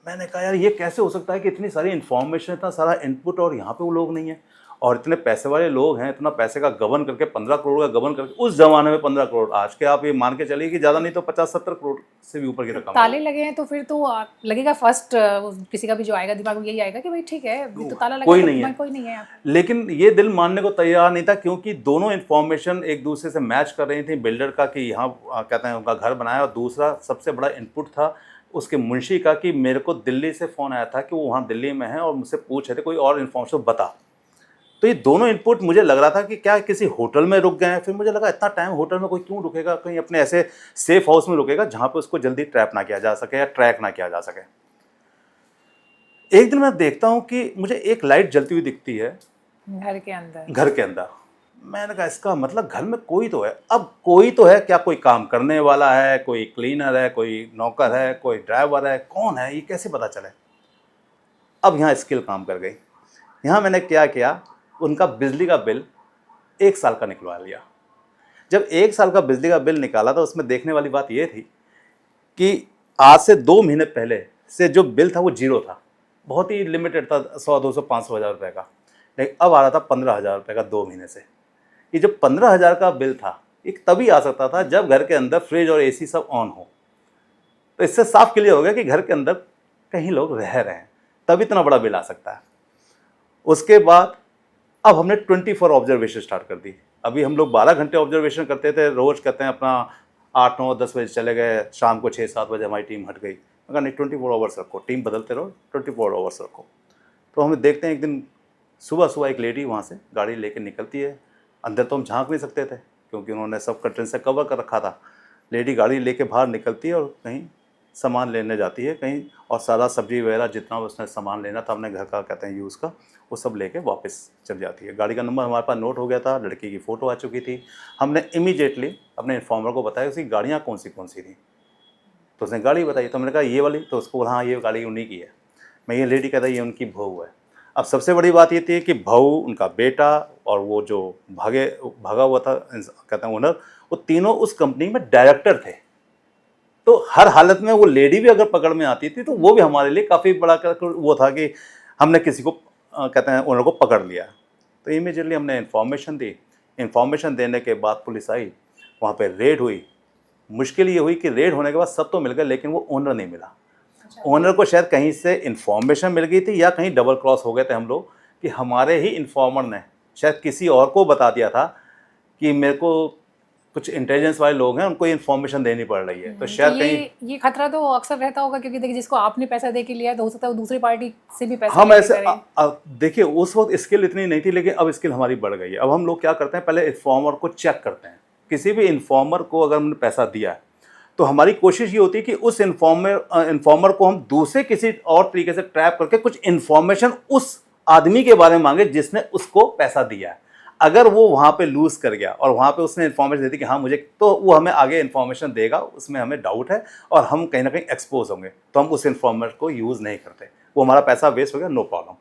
मैंने कहा यार ये कैसे हो सकता है कि इतनी सारी इन्फॉर्मेशन, इतना सारा इनपुट, और यहाँ पे वो लोग नहीं है, और इतने पैसे वाले लोग हैं, इतना पैसे का गबन करके 15 करोड़ का गबन करके, उस जमाने में 15 करोड़, आज के आप ये मान के चलिए कि ज़्यादा नहीं तो 50-70 करोड़ से भी ऊपर की रकम। ताले लगे हैं तो फिर तो लगेगा फर्स्ट किसी का भी जो आएगा दिमाग में यही आएगा कि भाई ठीक है, अभी तो ताला लगा कोई है, नहीं है, कोई नहीं है। लेकिन ये दिल मानने को तैयार नहीं था, क्योंकि दोनों इन्फॉर्मेशन एक दूसरे से मैच कर रही थी। बिल्डर का कि यहाँ कहते हैं उनका घर बनाया, और दूसरा सबसे बड़ा इनपुट था उसके मुंशी का कि मेरे को दिल्ली से फ़ोन आया था कि वो वहाँ दिल्ली में है और मुझसे पूछ रहे थे कोई और इन्फॉर्मेशन बता। तो ये दोनों इनपुट मुझे लग रहा था कि क्या किसी होटल में रुक गए हैं। फिर मुझे लगा इतना टाइम होटल में कोई क्यों रुकेगा, कहीं अपने ऐसे सेफ हाउस में रुकेगा जहाँ पे उसको जल्दी ट्रैप ना किया जा सके या ट्रैक ना किया जा सके। एक दिन मैं देखता हूँ कि मुझे एक लाइट जलती हुई दिखती है घर के अंदर। मैंने कहा इसका मतलब घर में कोई तो है। अब कोई तो है, क्या कोई काम करने वाला है, कोई क्लीनर है, कोई नौकर है, कोई ड्राइवर है, कौन है, ये कैसे पता चले। अब यहाँ स्किल काम कर गई। यहाँ मैंने क्या किया, उनका बिजली का बिल 1 साल का निकलवा लिया। जब 1 साल का बिजली का बिल निकाला तो उसमें देखने वाली बात ये थी कि आज से 2 महीने पहले से जो बिल था वो 0 था, बहुत ही लिमिटेड था, 100, 200, 500 हज़ार रुपये का। लेकिन अब आ रहा था 15,000 रुपये का 2 महीने से। ये जो 15,000 का बिल था एक तभी आ सकता था जब घर के अंदर फ्रिज और एसी सब ऑन हो। तो इससे साफ क्लियर हो गया कि घर के अंदर कहीं लोग रह रहे हैं, तब इतना बड़ा बिल आ सकता है। उसके बाद अब हमने 24 ऑब्जर्वेशन स्टार्ट कर दी। अभी हम लोग 12 घंटे ऑब्जर्वेशन करते थे, रोज़ कहते हैं अपना 8, 9, 10 बजे चले गए, शाम को 6, 7 बजे हमारी टीम हट गई। मगर नहीं, 24 आवर्स रखो, टीम बदलते रहो, 24 आवर्स रखो। तो हमें देखते हैं एक दिन सुबह सुबह एक लेडी वहाँ से गाड़ी लेकर निकलती है। अंदर तो हम झांक नहीं सकते थे क्योंकि उन्होंने सब कर्टन से कवर कर रखा था। लेडी गाड़ी लेके बाहर निकलती है और कहीं सामान लेने जाती है कहीं, और सारा सब्जी वगैरह जितना उसने सामान लेना था अपने घर का कहते हैं यूज़ का, वो सब लेके वापस चल जाती है। गाड़ी का नंबर हमारे पास नोट हो गया था, लड़की की फ़ोटो आ चुकी थी। हमने इमीडिएटली अपने इन्फॉर्मर को बताया उसकी गाड़ियाँ कौन सी थी। तो उसने गाड़ी बताई, तो मैंने कहा ये वाली, तो उसको बोला हाँ ये गाड़ी उन्हीं की है। मैं ये लेडी कहता ये उनकी बहू है। अब सबसे बड़ी बात ये थी कि बहू, उनका बेटा और वो जो भागा हुआ था कहते हैं ओनर, वो तीनों उस कंपनी में डायरेक्टर थे। तो हर हालत में वो लेडी भी अगर पकड़ में आती थी तो वो भी हमारे लिए काफ़ी बड़ा वो था कि हमने किसी को कहते हैं ओनर को पकड़ लिया। तो इमीडिएटली हमने इन्फॉर्मेशन दी। इन्फॉर्मेशन देने के बाद पुलिस आई, वहाँ पे रेड हुई। मुश्किल ये हुई कि रेड होने के बाद सब तो मिल गए लेकिन वो ओनर नहीं मिला। ओनर को शायद कहीं से इन्फॉर्मेशन मिल गई थी या कहीं डबल क्रॉस हो गए थे हम लोग, कि हमारे ही इन्फॉर्मर ने शायद किसी और को बता दिया था कि मेरे को कुछ इंटेलिजेंस वाले लोग हैं, उनको इन्फॉर्मेशन देनी पड़ रही है। तो शायद कहीं ये खतरा तो अक्सर रहता होगा, क्योंकि देखिए जिसको आपने पैसा दे के लिया है तो हो सकता है वो दूसरी पार्टी से भी पैसा हम ऐसे करें। देखिए उस वक्त स्किल इतनी नहीं थी, लेकिन अब स्किल हमारी बढ़ गई है। अब हम लोग क्या करते हैं, पहले इन्फॉर्मर को चेक करते हैं। किसी भी इन्फॉर्मर को अगर हमने पैसा दिया है तो हमारी कोशिश ये होती है कि उस इन्फॉर्मर को हम दूसरे किसी और तरीके से ट्रैप करके कुछ इन्फॉर्मेशन उस आदमी के बारे में मांगे जिसने उसको पैसा दिया है। अगर वो वहाँ पे लूज कर गया और वहाँ पे उसने इन्फॉर्मेशन दे दी कि हाँ मुझे, तो वो हमें आगे इन्फॉर्मेशन देगा, उसमें हमें डाउट है और हम कहीं ना कहीं एक्सपोज होंगे, तो हम उस इन्फॉर्मर को यूज़ नहीं करते। वो हमारा पैसा वेस्ट हो गया, नो प्रॉब्लम।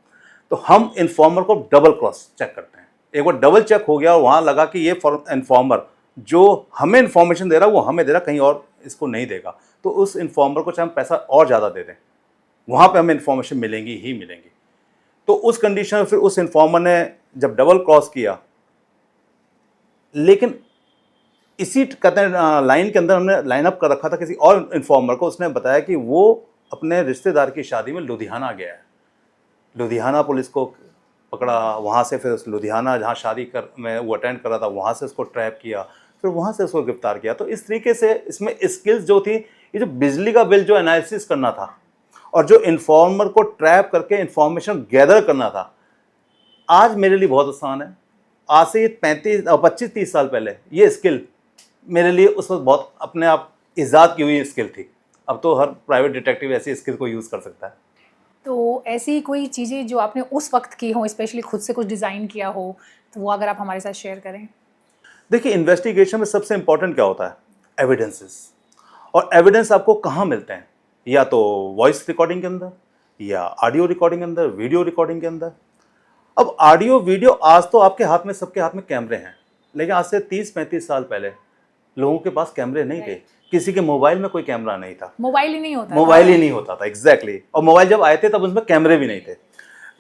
तो हम इन्फॉर्मर को डबल क्रॉस चेक करते हैं। एक बार डबल चेक हो गया और वहाँ लगा कि ये इन्फॉर्मर जो हमें इन्फॉर्मेशन दे रहा है वो हमें दे रहा, कहीं और इसको नहीं देगा, तो उस इन्फॉर्मर को चाहे हम पैसा और ज़्यादा दे दें, वहाँ पे हमें इन्फॉर्मेशन मिलेंगी ही मिलेंगी। तो उस कंडीशन में फिर उस इन्फॉर्मर ने जब डबल क्रॉस किया, लेकिन इसी कहते हैं लाइन के अंदर हमने लाइन अप कर रखा था किसी और इन्फॉर्मर को, उसने बताया कि वो अपने रिश्तेदार की शादी में लुधियाना गया है। लुधियाना पुलिस को पकड़ा, वहाँ से फिर उस लुधियाना जहाँ शादी में वो अटेंड कर रहा था वहाँ से उसको ट्रैप किया, फिर वहाँ से उसको गिरफ्तार किया। तो इस तरीके से इसमें स्किल्स जो थी, ये जो बिजली का बिल जो एनालिसिस करना था और जो इन्फॉर्मर को ट्रैप करके इन्फॉर्मेशन गैदर करना था, आज मेरे लिए बहुत आसान है। आज से 25-30 साल पहले ये स्किल मेरे लिए उस वक्त बहुत अपने आप ईजाद की हुई स्किल थी। अब तो हर प्राइवेट डिटेक्टिव ऐसी स्किल को यूज़ कर सकता है। तो ऐसी कोई चीज़ें जो आपने उस वक्त की हो, स्पेशली खुद से कुछ डिज़ाइन किया हो, तो वो अगर आप हमारे साथ शेयर करें। देखिए, इन्वेस्टिगेशन में सबसे इंपॉर्टेंट क्या होता है, एविडेंसेस। और एविडेंस आपको कहाँ मिलते हैं, या तो वॉइस रिकॉर्डिंग के अंदर, या ऑडियो रिकॉर्डिंग के अंदर, वीडियो रिकॉर्डिंग के अंदर। अब ऑडियो वीडियो आज तो आपके हाथ में, सबके हाथ में कैमरे हैं, लेकिन आज से 30-35 साल पहले लोगों के पास कैमरे नहीं थे। किसी के मोबाइल में कोई कैमरा नहीं था, मोबाइल ही नहीं होता था। एग्जैक्टली। और मोबाइल जब आए थे तब उसमें कैमरे भी नहीं थे।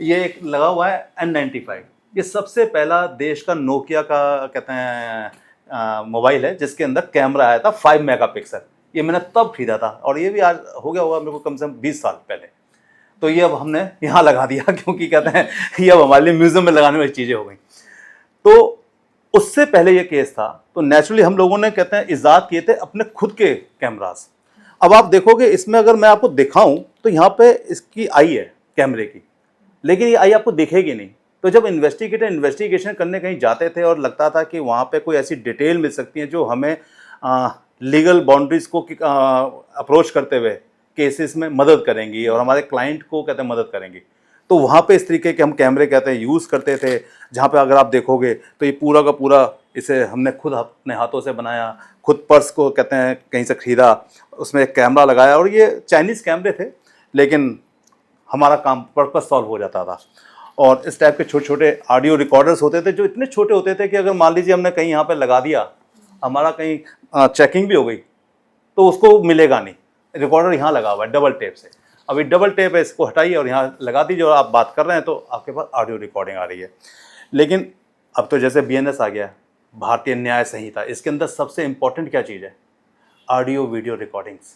ये एक लगा हुआ है N95, ये सबसे पहला देश का नोकिया का कहते हैं मोबाइल है जिसके अंदर कैमरा आया था 5 मेगापिक्सल। ये मैंने तब खरीदा था और ये भी आज हो गया होगा मेरे को कम से कम 20 साल पहले। तो ये अब हमने यहाँ लगा दिया क्योंकि कहते हैं ये अब हमारे लिए म्यूजियम में लगाने वाली चीज़ें हो गई। तो उससे पहले ये केस था, तो नेचुरली हम लोगों ने कहते हैं इजाद किए थे अपने खुद के कैमरास। अब आप देखोगे इसमें, अगर मैं आपको दिखाऊं तो यहाँ पे इसकी आई है कैमरे की, लेकिन ये आई आपको दिखेगी नहीं। तो जब इन्वेस्टिगेशन करने कहीं जाते थे और लगता था कि वहाँ पे कोई ऐसी डिटेल मिल सकती है जो हमें लीगल बाउंड्रीज को अप्रोच करते हुए केसेस में मदद करेंगी और हमारे क्लाइंट को कहते हैं मदद करेंगी, तो वहाँ पे इस तरीके के हम कैमरे कहते हैं यूज़ करते थे। जहाँ पे अगर आप देखोगे तो ये पूरा का पूरा इसे हमने खुद अपने हाथों से बनाया, खुद पर्स को कहते हैं कहीं से ख़रीदा, उसमें एक कैमरा लगाया। और ये चाइनीज़ कैमरे थे, लेकिन हमारा काम पर्पस सॉल्व हो जाता था। और इस टाइप के छोटे छोटे ऑडियो रिकॉर्डर्स होते थे जो इतने छोटे होते थे कि अगर मान लीजिए हमने कहीं यहाँ पर लगा दिया, हमारा कहीं चेकिंग भी हो गई तो उसको मिलेगा नहीं। रिकॉर्डर यहाँ लगा हुआ है डबल टेप से, अभी डबल टेप है, इसको हटाइए और यहाँ लगा दीजिए और आप बात कर रहे हैं तो आपके पास ऑडियो रिकॉर्डिंग आ रही है। लेकिन अब तो जैसे BNS आ गया, भारतीय न्याय संहिता, इसके अंदर सबसे इंपॉर्टेंट क्या चीज़ है? Audio video recordings.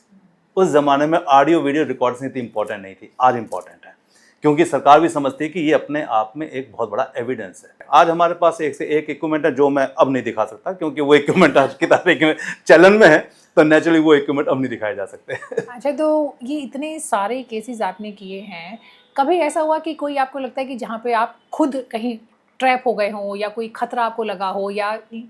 उस ज़माने में ऑडियो वीडियो रिकॉर्डिंग्स इतनी इंपॉर्टेंट नहीं थी, आज इंपॉर्टेंट है, क्योंकि सरकार भी समझती है कि ये अपने आप में एक बहुत बड़ा एविडेंस है। आज हमारे पास एक से एक इक्विपमेंट है जो मैं अब नहीं दिखा सकता, क्योंकि वो इक्विपमेंट आज की तारीख में चलन में है, तो नेचुरली वो इक्विपमेंट अब नहीं दिखाए जा सकते। अच्छा, तो ये इतने सारे केसेस आपने किए हैं, कभी ऐसा हुआ कि कोई आपको लगता है कि जहाँ पे आप खुद कहीं ट्रैप हो गए हों या कोई खतरा आपको लगा हो या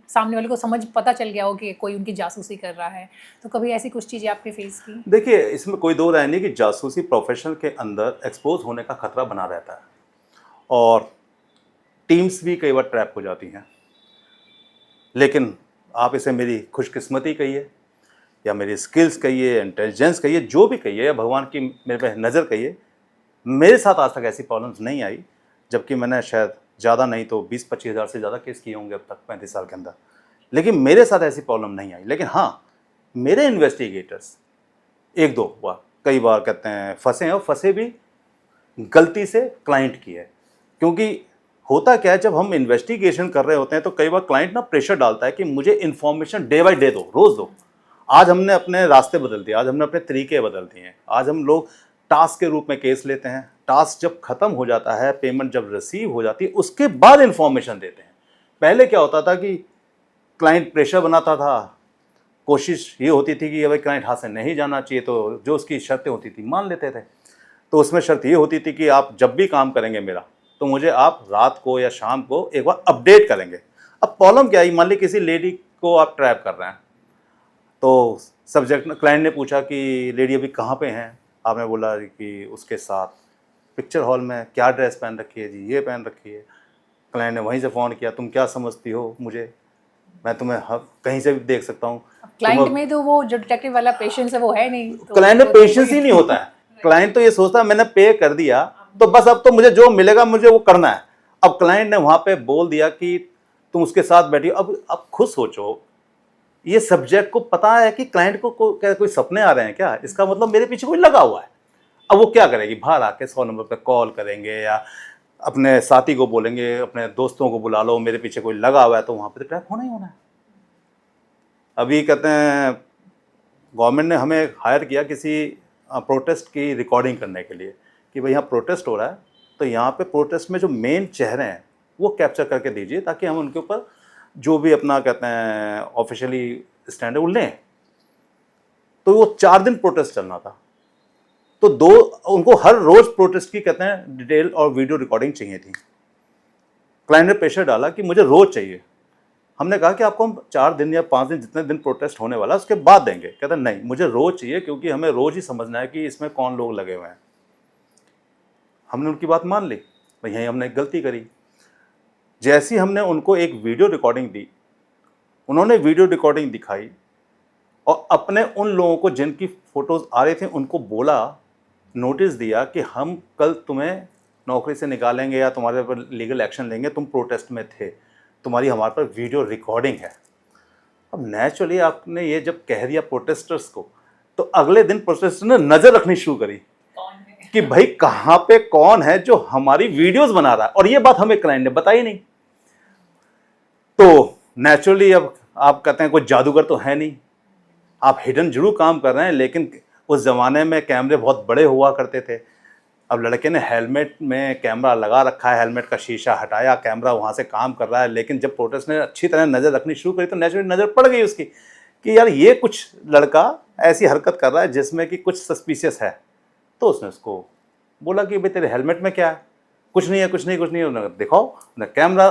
सामने वाले को पता चल गया हो कि कोई उनकी जासूसी कर रहा है, तो कभी ऐसी कुछ चीज़ें आपने फेस की? देखिए, इसमें कोई दो राय नहीं कि जासूसी प्रोफेशन के अंदर एक्सपोज होने का खतरा बना रहता है, और टीम्स भी कई बार ट्रैप हो जाती हैं। लेकिन आप इसे मेरी खुशकिस्मती कहिए या मेरी स्किल्स कहिए, इंटेलिजेंस कहिए, जो भी कहिए, या भगवान की मेरे पे नज़र कहिए, मेरे साथ आज तक ऐसी प्रॉब्लम्स नहीं आई। जबकि मैंने शायद ज़्यादा नहीं तो 20-25 हज़ार से ज़्यादा केस किए होंगे अब तक 35 साल के अंदर, लेकिन मेरे साथ ऐसी प्रॉब्लम नहीं आई। लेकिन हाँ, मेरे इन्वेस्टिगेटर्स एक दो बार कई बार कहते हैं फंसे हैं, और फंसे भी गलती से क्लाइंट की है। क्योंकि होता क्या है, जब हम इन्वेस्टिगेशन कर रहे होते हैं तो कई बार क्लाइंट ना प्रेशर डालता है कि मुझे इन्फॉर्मेशन डे बाय डे दो, रोज़ दो। आज हमने अपने रास्ते बदल दिए, आज हमने अपने तरीके बदल दिए हैं। आज हम लोग टास्क के रूप में केस लेते हैं, टास्क जब खत्म हो जाता है, पेमेंट जब रिसीव हो जाती है, उसके बाद इन्फॉर्मेशन देते हैं। पहले क्या होता था कि क्लाइंट प्रेशर बनाता था, कोशिश ये होती थी कि भाई क्लाइंट हाथ से नहीं जाना चाहिए, तो जो उसकी शर्तें होती थी मान लेते थे। तो उसमें शर्त ये होती थी कि आप जब भी काम करेंगे मेरा, तो मुझे आप रात को या शाम को एक बार अपडेट करेंगे। अब प्रॉब्लम क्या है, मान ली किसी लेडी को आप ट्रैप कर रहे हैं, तो सब्जेक्ट क्लाइंट ने पूछा कि लेडी अभी कहाँ पे हैं, आपने बोला कि उसके साथ पिक्चर हॉल में, क्या ड्रेस पहन रखी है जी, ये पहन रखी है। क्लाइंट ने वहीं से फ़ोन किया, तुम क्या समझती हो मुझे, मैं तुम्हें कहीं से भी देख सकता हूँ। क्लाइंट में तो वो जो डिटेक्टिव वाला पेशेंस है वो है नहीं, तो क्लाइंट में पेशेंस ही नहीं होता है। क्लाइंट तो ये सोचता है मैंने पे कर दिया तो बस अब तो मुझे जो मिलेगा मुझे वो करना है। अब क्लाइंट ने वहाँ पे बोल दिया कि तुम उसके साथ बैठी हो। अब खुद सोचो, ये सब्जेक्ट को पता है कि क्लाइंट को क्या कोई सपने आ रहे हैं क्या, इसका मतलब मेरे पीछे कोई लगा हुआ है। अब वो क्या करेगी, बाहर आके 100 नंबर पे कॉल करेंगे या अपने साथी को बोलेंगे, अपने दोस्तों को बुला लो, मेरे पीछे कोई लगा हुआ है, तो वहाँ पे तो ट्रैप होना ही होना है। अभी कहते हैं गवर्नमेंट ने हमें हायर किया किसी प्रोटेस्ट की रिकॉर्डिंग करने के लिए कि भाई यहाँ प्रोटेस्ट हो रहा है, तो यहाँ पे प्रोटेस्ट में जो मेन चेहरे हैं वो कैप्चर करके दीजिए, ताकि हम उनके ऊपर जो भी अपना कहते हैं ऑफिशियली स्टैंड है वो लें। तो वो 4 दिन प्रोटेस्ट चलना था, तो उनको हर रोज प्रोटेस्ट की कहते हैं डिटेल और वीडियो रिकॉर्डिंग चाहिए थी। क्लाइंट ने प्रेशर डाला कि मुझे रोज चाहिए। हमने कहा कि आपको हम 4 दिन या 5 दिन जितने दिन प्रोटेस्ट होने वाला उसके बाद देंगे। कहते नहीं, मुझे रोज चाहिए, क्योंकि हमें रोज ही समझना है कि इसमें कौन लोग लगे हुए हैं। हमने उनकी बात मान ली, भाई यहीं हमने एक गलती करी। जैसी हमने उनको एक वीडियो रिकॉर्डिंग दी, उन्होंने वीडियो रिकॉर्डिंग दिखाई और अपने उन लोगों को जिनकी फ़ोटोज़ आ रहे थे उनको बोला, नोटिस दिया कि हम कल तुम्हें नौकरी से निकालेंगे या तुम्हारे पर लीगल एक्शन लेंगे, तुम प्रोटेस्ट में थे, तुम्हारी हमारे पर वीडियो रिकॉर्डिंग है। अब नेचुरली आपने ये जब कह दिया प्रोटेस्टर्स को, तो अगले दिन प्रोटेस्टर ने नज़र रखनी शुरू करी कि भाई कहाँ पे कौन है जो हमारी वीडियोस बना रहा है, और ये बात हमें क्लाइंट ने बताई नहीं। तो नेचुरली अब आप कहते हैं कोई जादूगर तो है नहीं, आप हिडन जरूर काम कर रहे हैं, लेकिन उस ज़माने में कैमरे बहुत बड़े हुआ करते थे। अब लड़के ने हेलमेट में कैमरा लगा रखा है, हेलमेट का शीशा हटाया, कैमरा वहाँ से काम कर रहा है, लेकिन जब प्रोटेस्ट ने अच्छी तरह नज़र रखनी शुरू करी तो नेचुरली नज़र पड़ गई उसकी कि यार ये कुछ लड़का ऐसी हरकत कर रहा है जिसमें कि कुछ सस्पिशियस है। तो उसने उसको बोला कि भाई तेरे हेलमेट में क्या है, कुछ नहीं है, कुछ नहीं, कुछ नहीं। उन्होंने दिखाओ ना कैमरा।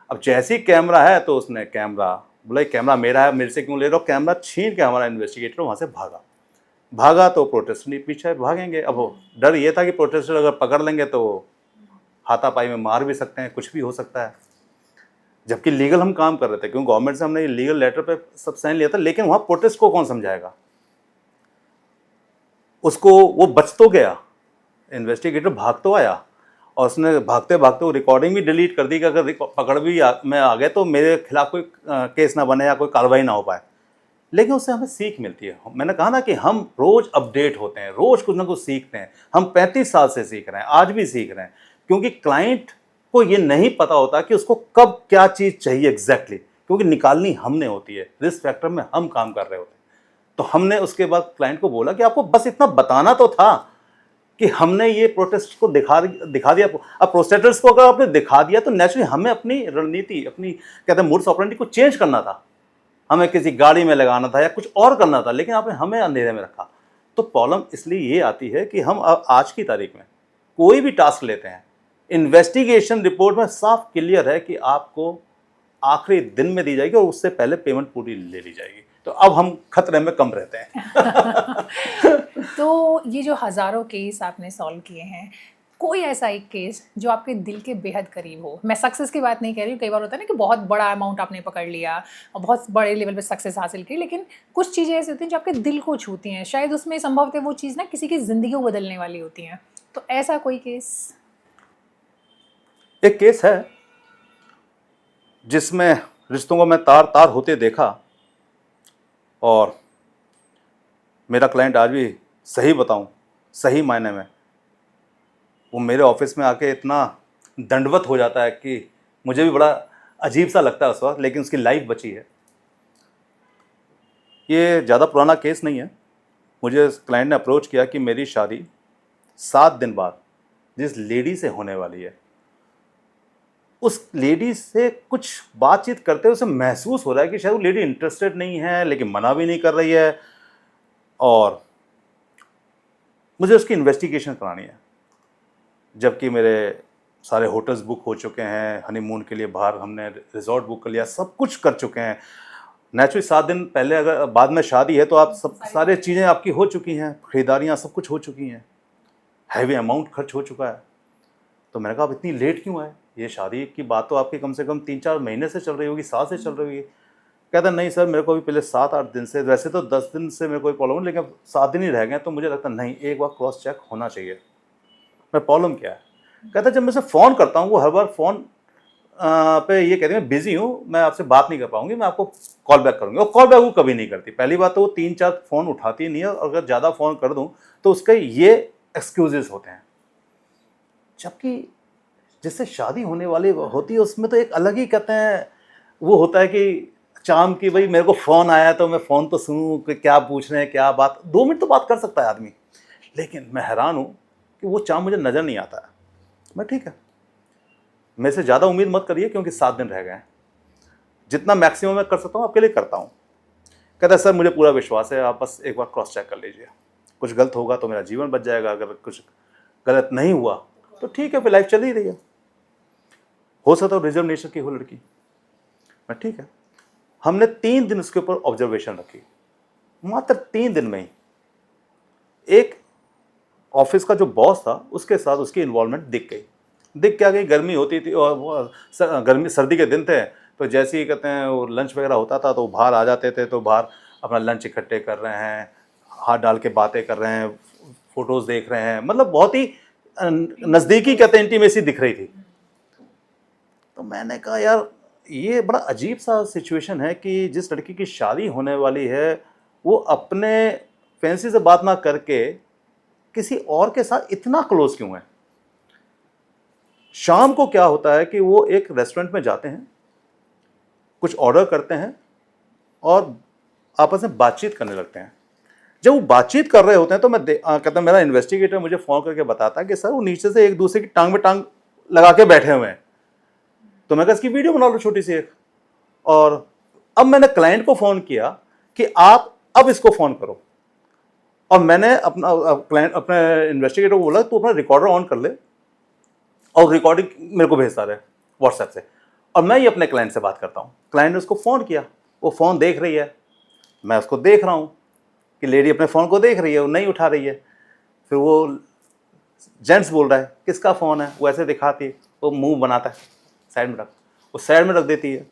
अब जैसे ही कैमरा है तो उसने कैमरा बोला कैमरा मेरा है, मेरे से क्यों ले रहे हो, कैमरा छीन के हमारा इन्वेस्टिगेटर वहाँ से भागा तो प्रोटेस्टर नहीं पीछे भागेंगे। अब डर ये था कि प्रोटेस्टर अगर पकड़ लेंगे तो हाथापाई में मार भी सकते हैं, कुछ भी हो सकता है। जबकि लीगल हम काम कर रहे थे, क्योंकि गवर्नमेंट से हमने ये लीगल लेटर पे सब साइन लिया था, लेकिन वहाँ प्रोटेस्ट को कौन समझाएगा उसको। वो बच तो गया, इन्वेस्टिगेटर भाग तो आया, और उसने भागते भागते वो रिकॉर्डिंग भी डिलीट कर दी कि अगर पकड़ भी में आ गए तो मेरे खिलाफ कोई केस ना बने या कोई कार्रवाई ना हो पाए। लेकिन उससे हमें सीख मिलती है। मैंने कहा ना कि हम रोज़ अपडेट होते हैं, रोज़ कुछ ना कुछ सीखते हैं। हम 35 साल से सीख रहे हैं, आज भी सीख रहे हैं, क्योंकि क्लाइंट को ये नहीं पता होता कि उसको कब क्या चीज़ चाहिए एग्जैक्टली। क्योंकि निकालनी हमने होती है, रिस्क फैक्टर में हम काम कर रहे होते हैं। तो हमने उसके बाद क्लाइंट को बोला कि आपको बस इतना बताना तो था कि हमने ये प्रोटेस्ट को दिखा दिया। अब प्रोटेस्टर्स को अगर आपने दिखा दिया तो नेचुरली हमें अपनी रणनीति, अपनी कहते हैं मोड्स ऑपरेंडी को चेंज करना था, हमें किसी गाड़ी में लगाना था या कुछ और करना था, लेकिन आपने हमें अंधेरे में रखा। तो प्रॉब्लम इसलिए ये आती है कि हम आज की तारीख में कोई भी टास्क लेते हैं, इन्वेस्टिगेशन रिपोर्ट में साफ क्लियर है कि आपको आखिरी दिन में दी जाएगी और उससे पहले पेमेंट पूरी ले ली जाएगी। तो अब हम खतरे में कम रहते हैं। तो ये जो हज़ारों केस आपने सॉल्व किए हैं, कोई ऐसा एक केस जो आपके दिल के बेहद करीब हो? मैं सक्सेस की बात नहीं कह रही हूँ, कई बार होता है ना कि बहुत बड़ा अमाउंट आपने पकड़ लिया और बहुत बड़े लेवल पे सक्सेस हासिल की, लेकिन कुछ चीज़ें ऐसी होती हैं जो आपके दिल को छूती हैं, शायद उसमें संभवतः वो चीज़ ना किसी की ज़िंदगी को बदलने वाली होती हैं। तो ऐसा कोई केस? एक केस है जिसमें रिश्तों को मैं तार तार होते देखा, और मेरा क्लाइंट आज भी, सही बताऊं, सही मायने में वो मेरे ऑफिस में आके इतना दंडवत हो जाता है कि मुझे भी बड़ा अजीब सा लगता है उस वक्त, लेकिन उसकी लाइफ बची है। ये ज़्यादा पुराना केस नहीं है। मुझे क्लाइंट ने अप्रोच किया कि मेरी शादी 7 दिन बाद जिस लेडी से होने वाली है, उस लेडी से कुछ बातचीत करते हुए उसे महसूस हो रहा है कि शायद वो लेडी इंटरेस्टेड नहीं है, लेकिन मना भी नहीं कर रही है, और मुझे उसकी इन्वेस्टिगेशन करानी है। जबकि मेरे सारे होटल्स बुक हो चुके हैं, हनीमून के लिए बाहर हमने रिजॉर्ट बुक कर लिया, सब कुछ कर चुके हैं। नेचुरली 7 दिन पहले अगर बाद में शादी है तो आप सारे चीज़ें आपकी हो चुकी हैं, खरीदारियाँ सब कुछ हो चुकी हैं, हैवी अमाउंट खर्च हो चुका है। तो मैंने कहा आप इतनी लेट क्यों आए? ये शादी की बात तो आपकी कम से कम 3-4 महीने से चल रही होगी, साल से चल रही होगी। कहता नहीं सर, मेरे को भी पहले 7-8 दिन से, वैसे तो 10 दिन से मेरे को कोई प्रॉब्लम, लेकिन अब 7 दिन ही रह गए, तो मुझे लगता नहीं, एक बार क्रॉस चेक होना चाहिए, मैं प्रॉब्लम क्या है। कहता जब मैं उसे फ़ोन करता हूँ वो हर बार फ़ोन पे ये कहती है मैं बिज़ी हूँ, मैं आपसे बात नहीं कर पाऊँगी, मैं आपको कॉल बैक करूँगी, और कॉल बैक वो कभी नहीं करती। पहली बात तो वो 3-4 फ़ोन उठाती नहीं है, और अगर ज़्यादा फ़ोन कर दूँ तो उसके ये एक्सक्यूज़ेस होते हैं। जबकि जिससे शादी होने वाली होती है उसमें तो एक अलग ही कहते हैं वो होता है कि चाम की, भाई मेरे को फ़ोन आया तो मैं फ़ोन तो सुनूँ कि क्या पूछ रहे हैं, क्या बात, 2 मिनट तो बात कर सकता है आदमी। लेकिन मैं हैरान हूँ कि वो चाम मुझे नज़र नहीं आता है। मैं ठीक है, मेरे से ज़्यादा उम्मीद मत करिए, क्योंकि 7 दिन रह गए हैं, जितना मैक्सिमम मैं कर सकता हूँ आपके लिए करता हूँ। कहता है सर मुझे पूरा विश्वास है, आप बस एक बार क्रॉस चेक कर लीजिए, कुछ गलत होगा तो मेरा जीवन बच जाएगा, अगर कुछ गलत नहीं हुआ तो ठीक है, फिर लाइफ चल ही रही है। हो सकता है रिजर्व नेचर की हो लड़की। मैं ठीक है, हमने 3 दिन उसके ऊपर ऑब्जर्वेशन रखी, मात्र 3 दिन में ही एक ऑफिस का जो बॉस था उसके साथ उसकी इन्वॉल्वमेंट दिख क्या गई। गर्मी होती थी और गर्मी सर्दी के दिन थे, तो जैसे ही कहते हैं वो लंच वगैरह होता था तो वो बाहर आ जाते थे, तो बाहर अपना लंच इकट्ठे कर रहे हैं, हाथ डाल के बातें कर रहे हैं, फोटोज़ देख रहे हैं, मतलब बहुत ही नज़दीकी कहते हैं इंटीमेसी दिख रही थी। तो मैंने कहा यार ये बड़ा अजीब सा सिचुएशन है कि जिस लड़की की शादी होने वाली है वो अपने फैंसी से बात ना करके किसी और के साथ इतना क्लोज क्यों है। शाम को क्या होता है कि वो एक रेस्टोरेंट में जाते हैं, कुछ ऑर्डर करते हैं और आपस में बातचीत करने लगते हैं। जब वो बातचीत कर रहे होते हैं तो मैं कहता मेरा इन्वेस्टिगेटर मुझे फ़ोन करके बताता है कि सर वो नीचे से एक दूसरे की टांग में टांग लगा के बैठे हुए हैं। तो मैं कहा इसकी वीडियो बना लो छोटी सी एक। और अब मैंने क्लाइंट को फ़ोन किया कि आप अब इसको फ़ोन करो, और मैंने अपना क्लाइंट अपने इन्वेस्टिगेटर को बोला तू अपना रिकॉर्डर ऑन कर ले और रिकॉर्डिंग मेरे को भेजता रहे व्हाट्सएप से, और मैं ही अपने क्लाइंट से बात करता हूँ। क्लाइंट ने उसको फ़ोन किया, वो फ़ोन देख रही है, मैं उसको देख रहा हूँ कि लेडी अपने फ़ोन को देख रही है, वो नहीं उठा रही है। फिर वो जेंट्स बोल रहा है किसका फ़ोन है, वो ऐसे दिखाती है, वो मुंह बनाता है साइड में रख, वो साइड में रख देती है।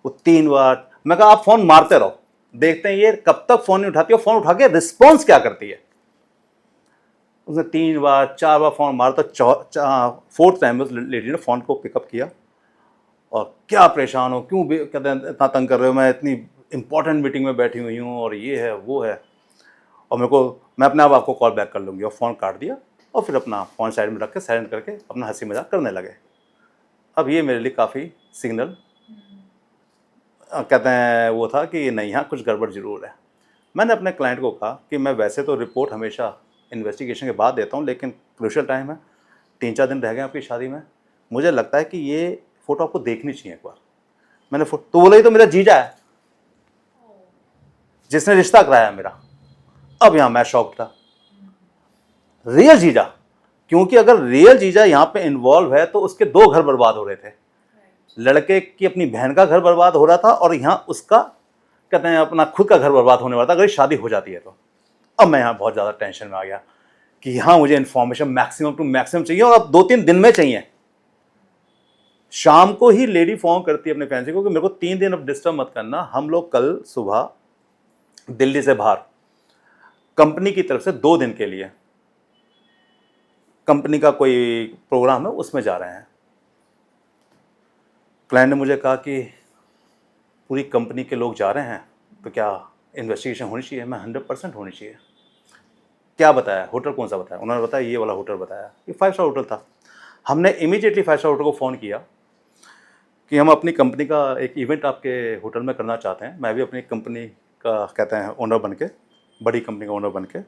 वो 3 बार, मैं कहा आप फ़ोन मारते रहो, देखते हैं ये कब तक फ़ोन नहीं उठाती है, फ़ोन उठा के रिस्पॉन्स क्या करती है। उसने 3 बार 4 बार फ़ोन मारा, तो 4th टाइम उस लेडी ने फ़ोन को पिकअप किया, और क्या परेशान हो, क्यों कहते हैं इतना तंग कर रहे हो, मैं इतनी इंपॉर्टेंट मीटिंग में बैठी हुई हूँ और ये है वो है, और मैं अपने आप आपको कॉल बैक कर लूँगी। और फ़ोन काट दिया और फिर अपना फ़ोन साइड में रख के साइलेंट करके अपना हंसी मजाक करने लगे। अब ये मेरे लिए काफ़ी सिग्नल कहते हैं वो था कि नहीं, यहाँ कुछ गड़बड़ ज़रूर है। मैंने अपने क्लाइंट को कहा कि मैं वैसे तो रिपोर्ट हमेशा इन्वेस्टिगेशन के बाद देता हूँ, लेकिन क्रूशियल टाइम है, 3-4 दिन रह गए आपकी शादी में, मुझे लगता है कि ये फ़ोटो आपको देखनी चाहिए एक बार। मैंने तो बोला, ये तो मेरा जीजा है जिसने रिश्ता कराया मेरा। अब यहाँ मैं शॉक था, रियल जीजा, क्योंकि अगर रियल जीजा यहाँ पे इन्वॉल्व है तो उसके 2 घर बर्बाद हो रहे थे। लड़के की अपनी बहन का घर बर्बाद हो रहा था और यहाँ उसका कहते हैं अपना खुद का घर बर्बाद होने वाला था अगर शादी हो जाती है तो। अब मैं यहाँ बहुत ज़्यादा टेंशन में आ गया कि यहाँ मुझे इन्फॉर्मेशन मैक्सिमम टू मैक्सिमम चाहिए और अब 2-3 दिन में चाहिए। शाम को ही लेडी फोन करती है अपने फैंसी को कि मेरे को 3 दिन अब डिस्टर्ब मत करना, हम लोग कल सुबह दिल्ली से बाहर कंपनी की तरफ से 2 दिन के लिए कंपनी का कोई प्रोग्राम है उसमें जा रहे हैं। क्लाइंट ने मुझे कहा कि पूरी कंपनी के लोग जा रहे हैं तो क्या इन्वेस्टिगेशन होनी चाहिए? मैं 100% होनी चाहिए। क्या बताया? होटल कौन सा बताया? उन्होंने बताया ये वाला होटल बताया, ये 5 स्टार होटल था। हमने इमीडिएटली 5 स्टार होटल को फ़ोन किया कि हम अपनी कंपनी का एक इवेंट आपके होटल में करना चाहते हैं। मैं भी अपनी कंपनी का कहते हैं ओनर बन के, बड़ी कंपनी का ओनर बन के,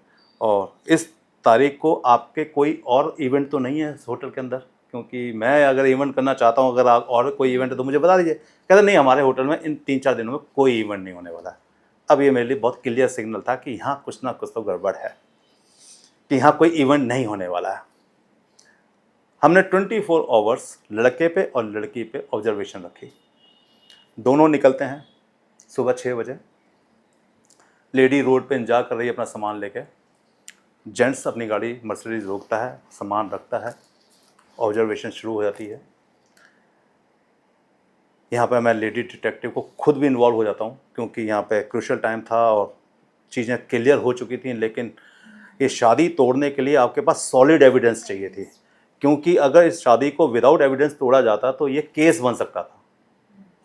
और इस तारीख को आपके कोई और इवेंट तो नहीं है इस होटल के अंदर, क्योंकि मैं अगर इवेंट करना चाहता हूँ, अगर आप और कोई इवेंट है तो मुझे बता दीजिए। कहते नहीं, हमारे होटल में इन 3-4 दिनों में कोई इवेंट नहीं होने वाला है। अब ये मेरे लिए बहुत क्लियर सिग्नल था कि यहाँ कुछ ना कुछ तो गड़बड़ है, कि यहाँ कोई इवेंट नहीं होने वाला है। हमने 24 आवर्स लड़के पे और लड़की पे ऑब्जर्वेशन रखी। दोनों निकलते हैं सुबह 6 बजे। लेडी रोड पे इंतजार कर रही है अपना सामान लेके, जेंट्स अपनी गाड़ी मर्सिडीज रोकता है, सामान रखता है, ऑब्जर्वेशन शुरू हो जाती है। यहाँ पे मैं लेडी डिटेक्टिव को खुद भी इन्वॉल्व हो जाता हूँ, क्योंकि यहाँ पे क्रूशियल टाइम था और चीज़ें क्लियर हो चुकी थी, लेकिन ये शादी तोड़ने के लिए आपके पास सॉलिड एविडेंस चाहिए थी, क्योंकि अगर इस शादी को विदाउट एविडेंस तोड़ा जाता तो ये केस बन सकता था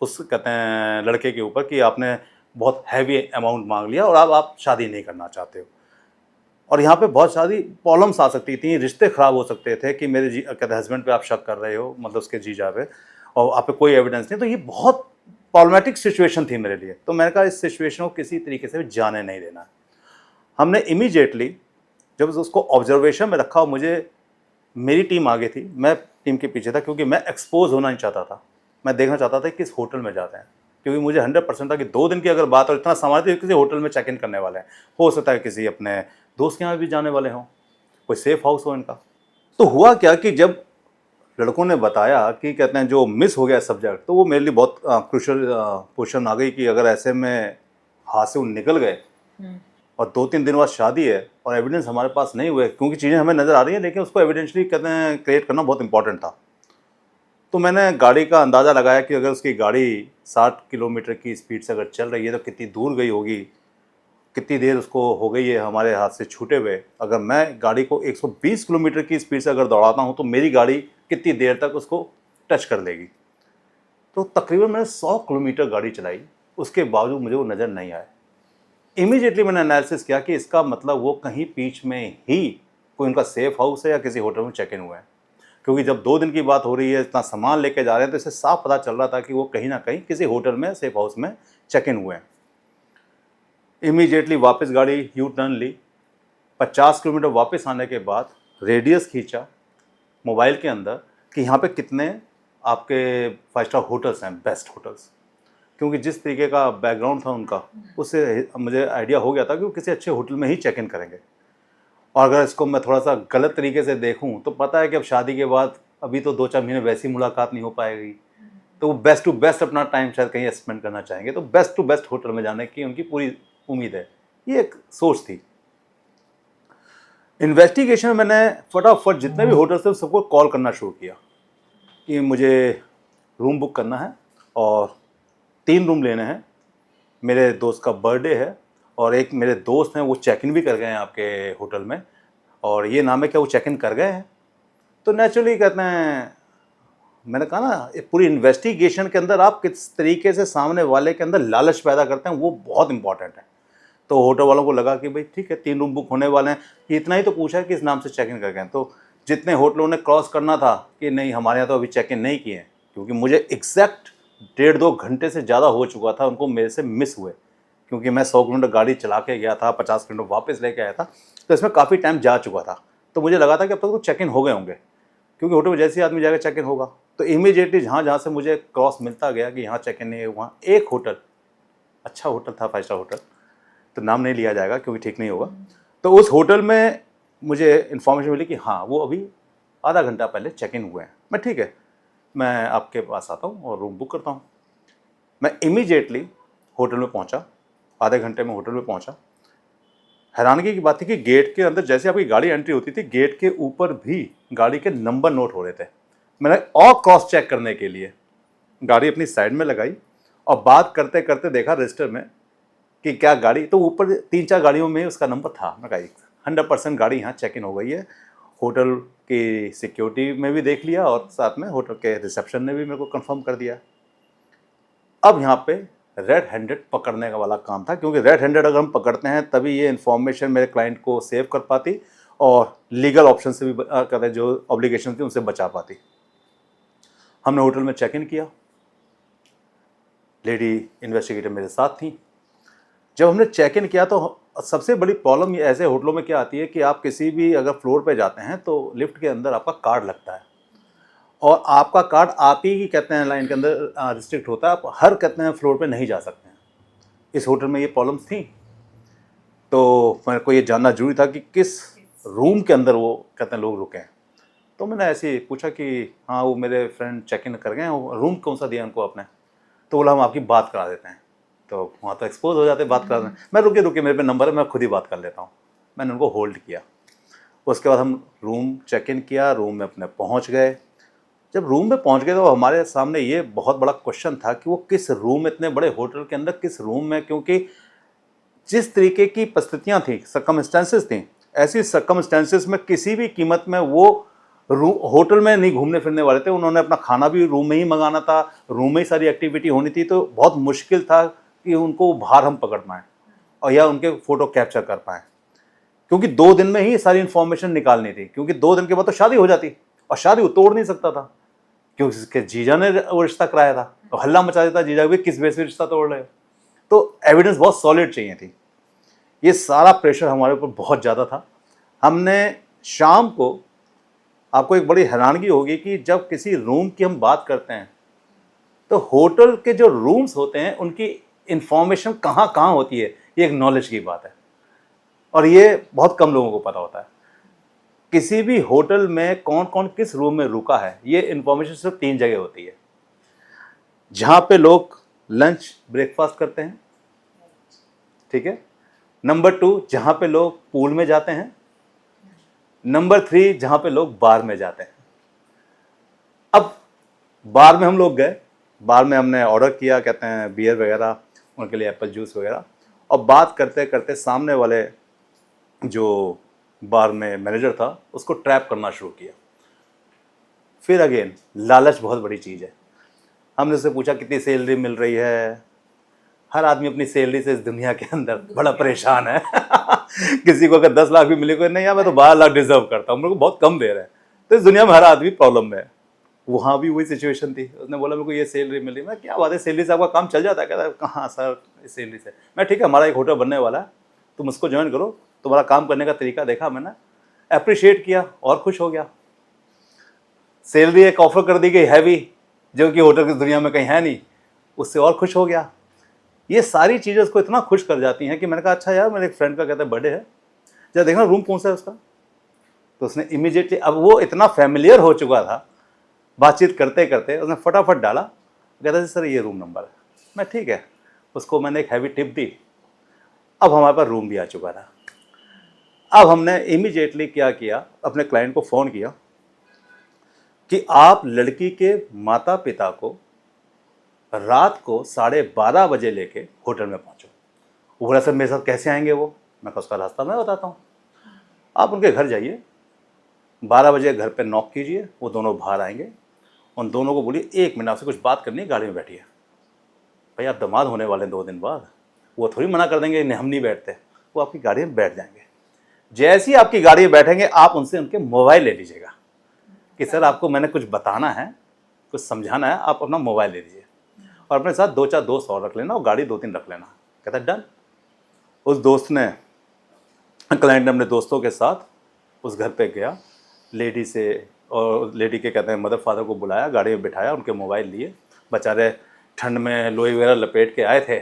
उस कहते हैं लड़के के ऊपर कि आपने बहुत हैवी अमाउंट मांग लिया और अब आप शादी नहीं करना चाहते हो। और यहाँ पे बहुत सारी प्रॉब्लम्स आ सकती थी, रिश्ते ख़राब हो सकते थे कि मेरे कहते हस्बैंड पे आप शक कर रहे हो, मतलब उसके जीजा पे, और आप पे कोई एविडेंस नहीं। तो ये बहुत प्रॉब्लमेटिक सिचुएशन थी मेरे लिए। तो मैंने कहा इस सिचुएशन को किसी तरीके से भी जाने नहीं देना। हमने इमीडिएटली जब उसको ऑब्जर्वेशन में रखा, और मुझे मेरी टीम आगे थी, मैं टीम के पीछे था, क्योंकि मैं एक्सपोज होना नहीं चाहता था। मैं देखना चाहता था कि किस होटल में जाते हैं, क्योंकि मुझे 100% था कि 2 दिन की अगर बात और इतना सामान तो किसी होटल में चेक इन करने वाले हैं। हो सकता है किसी अपने दोस्त के यहाँ भी जाने वाले हों, कोई सेफ हाउस हो इनका। तो हुआ क्या कि जब लड़कों ने बताया कि कहते हैं जो मिस हो गया सब्जेक्ट, तो वो मेरे लिए बहुत क्रूशियल पोजीशन आ गई कि अगर ऐसे में हाथ से वो निकल गए और 2-3 दिन बाद शादी है और एविडेंस हमारे पास नहीं हुए, क्योंकि चीज़ें हमें नज़र आ रही हैं लेकिन उसको एविडेंशली कहते हैं क्रिएट करना बहुत इंपॉर्टेंट था। तो मैंने गाड़ी का अंदाज़ा लगाया कि अगर उसकी गाड़ी 60 किलोमीटर की स्पीड से अगर चल रही है तो कितनी दूर गई होगी, कितनी देर उसको हो गई है हमारे हाथ से छूटे हुए। अगर मैं गाड़ी को 120 किलोमीटर की स्पीड से अगर दौड़ाता हूँ तो मेरी गाड़ी कितनी देर तक उसको टच कर लेगी। तो तकरीबन मैंने 100 किलोमीटर गाड़ी चलाई, उसके बावजूद मुझे वो नज़र नहीं आए। इमीडिएटली मैंने एनालिसिस किया कि इसका मतलब वो कहीं बीच में ही कोई उनका सेफ हाउस है या किसी होटल में चेक इन हुए हैं, क्योंकि जब 2 दिन की बात हो रही है, इतना सामान लेके जा रहे हैं, तो इससे साफ पता चल रहा था कि वो कहीं ना कहीं किसी होटल में सेफ हाउस में चेक इन हुए हैं। इमीडिएटली वापस गाड़ी यू टर्न ली। 50 किलोमीटर वापस आने के बाद रेडियस खींचा मोबाइल के अंदर कि यहाँ पे कितने आपके 5 स्टार होटल्स हैं, बेस्ट होटल्स, क्योंकि जिस तरीके का बैकग्राउंड था उनका, उससे मुझे आइडिया हो गया था कि वो किसी अच्छे होटल में ही चेक इन करेंगे। और अगर इसको मैं थोड़ा सा गलत तरीके से देखूं तो पता है कि अब शादी के बाद अभी तो 2-4 महीने वैसी मुलाकात नहीं हो पाएगी, तो वो बेस्ट टू बेस्ट अपना टाइम शायद कहीं स्पेंड करना चाहेंगे, तो बेस्ट टू बेस्ट होटल में जाने की उनकी पूरी उम्मीद है। ये एक सोच थी। इन्वेस्टिगेशन में मैंने फटाफट जितने भी होटल्स थे सबको कॉल करना शुरू किया कि मुझे रूम बुक करना है और 3 रूम लेने हैं। मेरे दोस्त का बर्थडे है और एक मेरे दोस्त हैं वो चेक इन भी कर गए हैं आपके होटल में, और ये नाम है क्या वो चेक इन कर गए हैं। तो नेचुरली कहते हैं, मैंने कहा ना पूरी इन्वेस्टिगेशन के अंदर आप किस तरीके से सामने वाले के अंदर लालच पैदा करते हैं वो बहुत इंपॉर्टेंट है। तो होटल वालों को लगा कि भाई ठीक है 3 रूम बुक होने वाले हैं, ये इतना ही तो पूछा है कि इस नाम से चेक इन कर गए। तो जितने होटलों ने क्रॉस करना था कि नहीं हमारे यहाँ तो अभी चेक इन नहीं किए हैं, क्योंकि मुझे एग्जैक्ट 1.5-2 घंटे से ज़्यादा हो चुका था उनको मेरे से मिस हुए, क्योंकि मैं 100 किलोमीटर गाड़ी चला के गया था, 50 किलोमीटर वापस लेके आया था, तो इसमें काफ़ी टाइम जा चुका था। तो मुझे लगा था कि अब तक तो चेक इन हो गए होंगे, क्योंकि होटल में जैसे ही आदमी जाएगा चेक इन होगा। तो इमीडिएटली जहाँ से मुझे क्रॉस मिलता गया कि यहाँ चेक इन नहीं है, वहाँ एक होटल, अच्छा होटल था, 5 स्टार होटल, तो नाम नहीं लिया जाएगा क्योंकि ठीक नहीं होगा। तो उस होटल में मुझे इन्फॉर्मेशन मिली कि हाँ वो अभी आधा घंटा पहले चेक इन हुए हैं। मैं ठीक है, मैं आपके पास आता हूँ और रूम बुक करता हूँ। मैं इमीडिएटली होटल में पहुँचा, आधे घंटे में होटल में पहुँचा। हैरानगी की बात थी कि गेट के अंदर जैसे आपकी गाड़ी एंट्री होती थी, गेट के ऊपर भी गाड़ी के नंबर नोट हो रहे थे। मैंने और क्रॉस चेक करने के लिए गाड़ी अपनी साइड में लगाई और बात करते करते देखा रजिस्टर में कि क्या गाड़ी, तो ऊपर 3-4 गाड़ियों में उसका नंबर था। मैं कहा 100% गाड़ी यहाँ चेक इन हो गई है। होटल की सिक्योरिटी में भी देख लिया और साथ में होटल के रिसेप्शन ने भी मेरे को कंफर्म कर दिया। अब यहाँ पे रेड हैंडेड पकड़ने का वाला काम था, क्योंकि रेड हैंडेड अगर हम पकड़ते हैं तभी ये इन्फॉर्मेशन मेरे क्लाइंट को सेव कर पाती और लीगल ऑप्शन से भी कहते जो ऑब्लिगेशन थी उनसे बचा पाती। हमने होटल में चेक इन किया, लेडी इन्वेस्टिगेटर मेरे साथ थी। जब हमने चेक इन किया तो सबसे बड़ी प्रॉब्लम ये ऐसे होटलों में क्या आती है कि आप किसी भी अगर फ्लोर पे जाते हैं तो लिफ्ट के अंदर आपका कार्ड लगता है और आपका कार्ड आप ही कहते हैं लाइन के अंदर रिस्ट्रिक्ट होता है, आप हर कहते हैं फ्लोर पे नहीं जा सकते हैं। इस होटल में ये प्रॉब्लम्स थी, तो मेरे को ये जानना जरूरी था कि किस रूम के अंदर वो कहते हैं लोग रुके हैं। तो मैंने ऐसे ही पूछा कि हाँ वो मेरे फ्रेंड चेक इन कर गए हैं, रूम कौन सा दिया उनको आपने? तो बोला हम आपकी बात करा देते हैं। तो वहाँ तो एक्सपोज हो जाते बात करा। मैं रुके मेरे पे नंबर है, मैं खुद ही बात कर लेता हूँ। मैंने उनको होल्ड किया। उसके बाद हम रूम चेक इन किया, रूम में अपने पहुँच गए। जब रूम में पहुँच गए तो हमारे सामने ये बहुत बड़ा क्वेश्चन था कि वो किस रूम में, इतने बड़े होटल के अंदर किस रूम में, क्योंकि जिस तरीके की परिस्थितियाँ थी, सर्कमस्टेंसेस थी, ऐसी सर्कमस्टेंसेस में किसी भी कीमत में वो होटल में नहीं घूमने फिरने वाले थे। उन्होंने अपना खाना भी रूम में ही मंगाना था, रूम में ही सारी एक्टिविटी होनी थी। तो बहुत मुश्किल था कि उनको बाहर हम पकड़ पाएँ और या उनके फ़ोटो कैप्चर कर पाएँ, क्योंकि 2 दिन में ही सारी इन्फॉर्मेशन निकालनी थी। क्योंकि 2 दिन के बाद तो शादी हो जाती और शादी वो तोड़ नहीं सकता था, क्योंकि उसके जीजा ने वो रिश्ता कराया था। तो हल्ला मचा देता जीजा भी, किस बेस पे रिश्ता तोड़ रहे हो। तो एविडेंस बहुत सॉलिड चाहिए थी। ये सारा प्रेशर हमारे ऊपर बहुत ज़्यादा था। हमने शाम को, आपको एक बड़ी हैरानगी होगी कि जब किसी रूम की हम बात करते हैं तो होटल के जो रूम्स होते हैं उनकी इन्फॉर्मेशन कहाँ कहाँ होती है, ये एक नॉलेज की बात है और ये बहुत कम लोगों को पता होता है। किसी भी होटल में कौन कौन किस रूम में रुका है, ये इन्फॉर्मेशन सिर्फ 3 जगह होती है। जहाँ पे लोग लंच ब्रेकफास्ट करते हैं, ठीक है। नंबर 2, जहाँ पे लोग पूल में जाते हैं। नंबर 3, जहाँ पे लोग बार में जाते हैं। अब बार में हम लोग गए, बार में हमने ऑर्डर किया, कहते हैं बियर वगैरह, उनके लिए एप्पल जूस वगैरह, और बात करते करते सामने वाले जो बार में मैनेजर था उसको ट्रैप करना शुरू किया। फिर अगेन लालच बहुत बड़ी चीज़ है। हमने उससे पूछा कितनी सैलरी मिल रही है। हर आदमी अपनी सैलरी से इस दुनिया के अंदर बड़ा परेशान है। किसी को अगर 10 लाख भी मिले, कोई नहीं यार मैं तो 12 लाख डिजर्व करता हूँ, मेरे को बहुत कम दे रहे हैं। तो इस दुनिया में हर आदमी प्रॉब्लम में है। वहाँ भी वही सिचुएशन थी। उसने बोला मेरे को ये सैलरी मिली। मैं क्या बात है, सैलरी से आपका काम चल जाता है? कहता है कहाँ सर इस सैलरी से। मैं ठीक है, हमारा एक होटल बनने वाला है, तुम उसको ज्वाइन करो। तुम्हारा काम करने का तरीका देखा मैंने, अप्रिशिएट किया और खुश हो गया। सैलरी एक ऑफर कर दी गई हैवी, जो कि होटल की दुनिया में कहीं है नहीं, उससे और खुश हो गया। ये सारी चीज़ें उसको इतना खुश कर जाती हैं कि मैंने कहा अच्छा यार, मेरे एक फ्रेंड का कहता है बर्थडे है, जब देखना रूम कौन सा है उसका। तो उसने इमीडिएटली, अब वो इतना फैमिलियर हो चुका था, बातचीत करते करते उसने फटाफट डाला, कहता है सर ये रूम नंबर है। मैं ठीक है, उसको मैंने एक हैवी टिप दी। अब हमारे पास रूम भी आ चुका था। अब हमने इमीडिएटली क्या किया, अपने क्लाइंट को फ़ोन किया कि आप लड़की के माता पिता को रात को 12:30 बजे लेके होटल में पहुंचो। वो बोला सर मेरे साथ कैसे आएंगे वो? मैं कहा उसका रास्ता मैं बताता हूँ। आप उनके घर जाइए, 12 बजे घर पे नॉक कीजिए, वो दोनों बाहर आएंगे। उन दोनों को बोलिए 1 मिनट आपसे कुछ बात करनी है, गाड़ी में बैठिए। भाई आप दामाद होने वाले हैं 2 दिन बाद, वो थोड़ी मना कर देंगे हम नहीं बैठते। वो आपकी गाड़ी में बैठ जाएंगे। जैसे ही आपकी गाड़ी में बैठेंगे आप उनसे उनके मोबाइल ले लीजिएगा कि सर आपको मैंने कुछ बताना है, कुछ समझाना है, आप अपना मोबाइल ले लीजिए। और अपने साथ 2-4 दोस्त और रख लेना और गाड़ी 2-3 रख लेना। कहता डन। उस दोस्त ने, क्लाइंट ने अपने दोस्तों के साथ उस घर पे गया, लेडी से और लेडी के कहते हैं मदर फादर को बुलाया, गाड़ी में बिठाया, उनके मोबाइल लिए, बेचारे ठंड में लोई वगैरह लपेट के आए थे,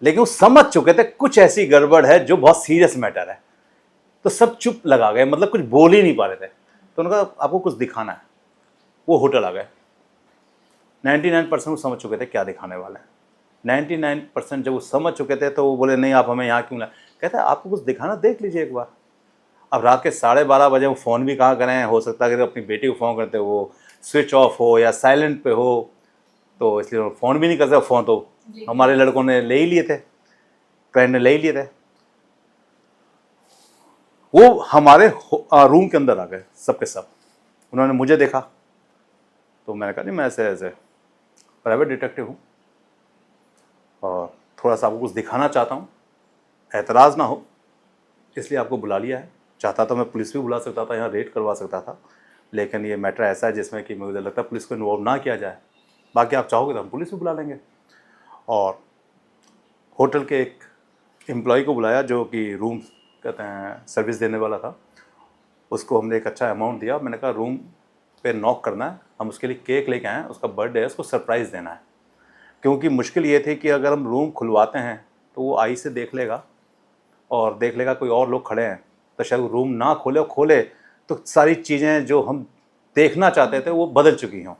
लेकिन वो समझ चुके थे कुछ ऐसी गड़बड़ है जो बहुत सीरियस मैटर है। तो सब चुप लगा गए, मतलब कुछ बोल ही नहीं पा रहे थे। तो उन्होंने कहा आपको कुछ दिखाना है। वो होटल आ गए। 99% वो समझ चुके थे क्या दिखाने वाले हैं। 99% जब वो समझ चुके थे तो वो बोले नहीं आप हमें यहाँ क्यों लाए। कहते हैं आपको कुछ दिखाना, देख लीजिए एक बार। अब रात के 12:30 बजे वो फ़ोन भी कहाँ करें, हो सकता है कि अपनी बेटी को फ़ोन करते वो स्विच ऑफ हो या साइलेंट पे हो, तो इसलिए वो फ़ोन भी नहीं करते। फ़ोन तो हमारे लड़कों ने ले ही लिए थे, क्लाइंट ने ले ही लिए थे। वो हमारे रूम के अंदर आ गए सब के सब। उन्होंने मुझे देखा तो मैंने कहा नहीं मैं ऐसे ऐसे प्राइवेट डिटेक्टिव हूँ और थोड़ा सा आपको कुछ दिखाना चाहता हूँ, एतराज़ ना हो इसलिए आपको बुला लिया है। चाहता तो मैं पुलिस भी बुला सकता था, यहाँ रेड करवा सकता था, लेकिन ये मैटर ऐसा है जिसमें कि मुझे लगता है पुलिस को इन्वॉल्व ना किया जाए। बाकी आप चाहोगे तो हम पुलिस भी बुला लेंगे। और होटल के एक एम्प्लॉय को बुलाया जो कि रूम कहते हैं सर्विस देने वाला था। उसको हमने एक अच्छा अमाउंट दिया। मैंने कहा रूम पे नॉक करना है, हम उसके लिए केक लेके आए हैं, उसका बर्थडे है, उसको सरप्राइज़ देना है। क्योंकि मुश्किल ये थी कि अगर हम रूम खुलवाते हैं तो वो आई से देख लेगा और देख लेगा कोई और लोग खड़े हैं, तो शायद वो रूम ना खोले, और खोले तो सारी चीज़ें जो हम देखना चाहते थे वो बदल चुकी हों।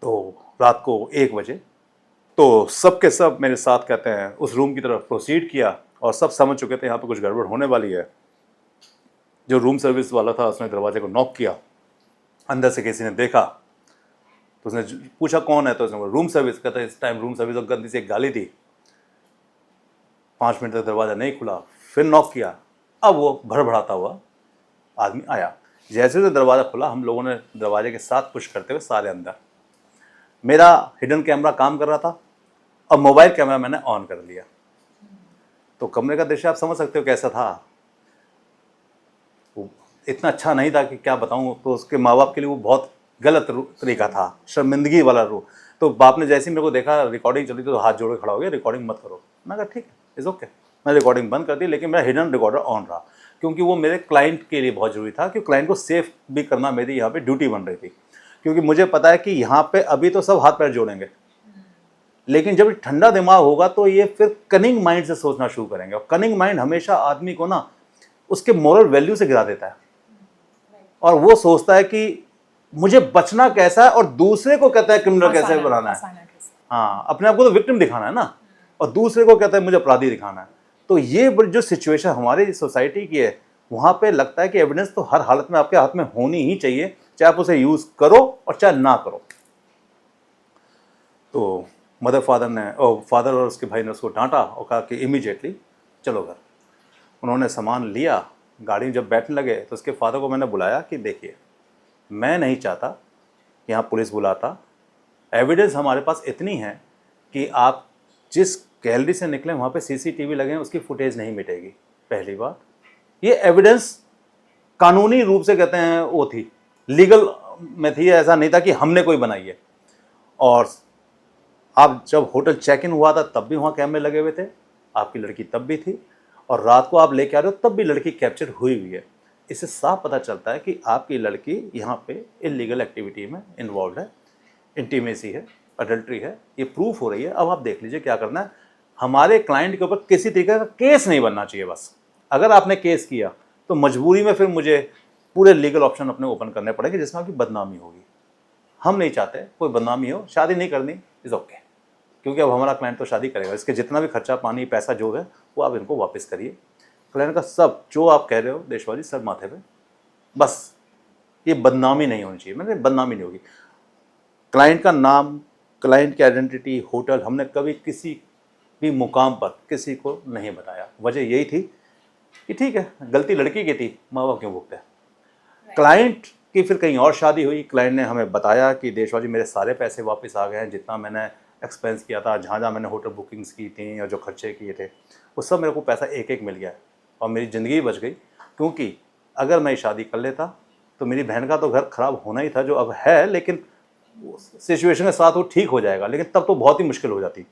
तो रात को 1 बजे तो सब के सब मेरे साथ कहते हैं उस रूम की तरफ प्रोसीड किया और सब समझ चुके थे यहाँ पे कुछ गड़बड़ होने वाली है। जो रूम सर्विस वाला था उसने दरवाजे को नॉक किया, अंदर से किसी ने देखा तो उसने पूछा कौन है, तो उसने रूम सर्विस। कहता है इस टाइम रूम सर्विस और गंदी से एक गाली दी। 5 मिनट तक दरवाज़ा नहीं खुला, फिर नॉक किया। अब वो भड़बड़ाता हुआ आदमी आया। जैसे ही दरवाज़ा खुला हम लोगों ने दरवाजे के साथ पुश करते हुए सारे अंदर। मेरा हिडन कैमरा काम कर रहा था और मोबाइल कैमरा मैंने ऑन कर लिया। तो कमरे का दृश्य आप समझ सकते हो कैसा था। वो इतना अच्छा नहीं था कि क्या बताऊं। तो उसके माँ बाप के लिए वो बहुत गलत तरीका था, शर्मिंदगी वाला रूप। तो बाप ने जैसे ही मेरे को देखा रिकॉर्डिंग चली तो हाथ जोड़ के खड़ा हो गया, रिकॉर्डिंग मत करो। मैं कहा ठीक है, इज़ ओके। मैं रिकॉर्डिंग बंद कर दी, लेकिन मेरा हिडन रिकॉर्डर ऑन रहा, क्योंकि वो मेरे क्लाइंट के लिए बहुत ज़रूरी था कि क्लाइंट को सेफ भी करना मेरी यहाँ पे ड्यूटी बन रही थी। क्योंकि मुझे पता है कि यहाँ पे अभी तो सब हाथ पैर जोड़ेंगे, लेकिन जब ठंडा दिमाग होगा तो ये फिर कनिंग माइंड से सोचना शुरू करेंगे। और कनिंग माइंड हमेशा आदमी को ना उसके मोरल वैल्यू से गिरा देता है, और वो सोचता है कि मुझे बचना कैसा है और दूसरे को कहता है क्रिमिनल कैसे बनाना है। हाँ, अपने आप को तो विक्टिम दिखाना है ना, और दूसरे को कहता है मुझे अपराधी दिखाना है। तो ये जो सिचुएशन हमारी सोसाइटी की है, वहाँ पे लगता है कि एविडेंस तो हर हालत में आपके हाथ में होनी ही चाहिए, चाहे आप उसे यूज़ करो और चाहे ना करो। तो मदर फादर और उसके भाई ने उसको डांटा और कहा कि इमीडिएटली चलो घर। उन्होंने सामान लिया, गाड़ी में जब बैठने लगे तो उसके फादर को मैंने बुलाया कि देखिए मैं नहीं चाहता कि यहाँ पुलिस बुलाता, एविडेंस हमारे पास इतनी है कि आप जिस गैलरी से निकले वहाँ पे सीसीटीवी लगे हैं, उसकी फुटेज नहीं मिटेगी। पहली बात, ये एविडेंस कानूनी रूप से कहते हैं वो थी, लीगल में थी, ऐसा नहीं था कि हमने कोई बनाई है। और आप जब होटल चेक इन हुआ था तब भी वहाँ कैमरे लगे हुए थे, आपकी लड़की तब भी थी, और रात को आप लेके आ रहे हो तब भी लड़की कैप्चर हुई हुई है। इससे साफ पता चलता है कि आपकी लड़की यहाँ पे इलीगल एक्टिविटी में इन्वॉल्व है, इंटीमेसी है, अडल्ट्री है, ये प्रूफ हो रही है। अब आप देख लीजिए क्या करना है। हमारे क्लाइंट के ऊपर किसी तरीके का केस नहीं बनना चाहिए। बस अगर आपने केस किया तो मजबूरी में फिर मुझे पूरे लीगल ऑप्शन अपने ओपन करने पड़ेंगे जिसमें आपकी बदनामी होगी। हम नहीं चाहते कोई बदनामी हो। शादी नहीं करनी, इज़ ओके, क्योंकि अब हमारा क्लाइंट तो शादी करेगा, इसके जितना भी खर्चा पानी पैसा जो है वो आप इनको वापस करिए। क्लाइंट का सब जो आप कह रहे हो देशवाली सब माथे पे, बस ये बदनामी नहीं होनी चाहिए। मैंने बदनामी नहीं होगी। क्लाइंट का नाम, क्लाइंट की आइडेंटिटी, होटल हमने कभी किसी भी मुकाम पर किसी को नहीं बताया। वजह यही थी कि ठीक है गलती लड़की की थी, माँ बाप क्यों भुगते। क्लाइंट की फिर कहीं और शादी हुई, क्लाइंट ने हमें बताया कि देशवाली मेरे सारे पैसे वापस आ गए हैं, जितना मैंने एक्सपेंस किया था, जहाँ जहाँ मैंने होटल बुकिंग्स की थी और जो खर्चे किए थे वो सब मेरे को पैसा एक एक मिल गया है और मेरी ज़िंदगी बच गई। क्योंकि अगर मैं शादी कर लेता तो मेरी बहन का तो घर ख़राब होना ही था, जो अब है, लेकिन सिचुएशन के साथ वो ठीक हो जाएगा, लेकिन तब तो बहुत ही मुश्किल हो जाती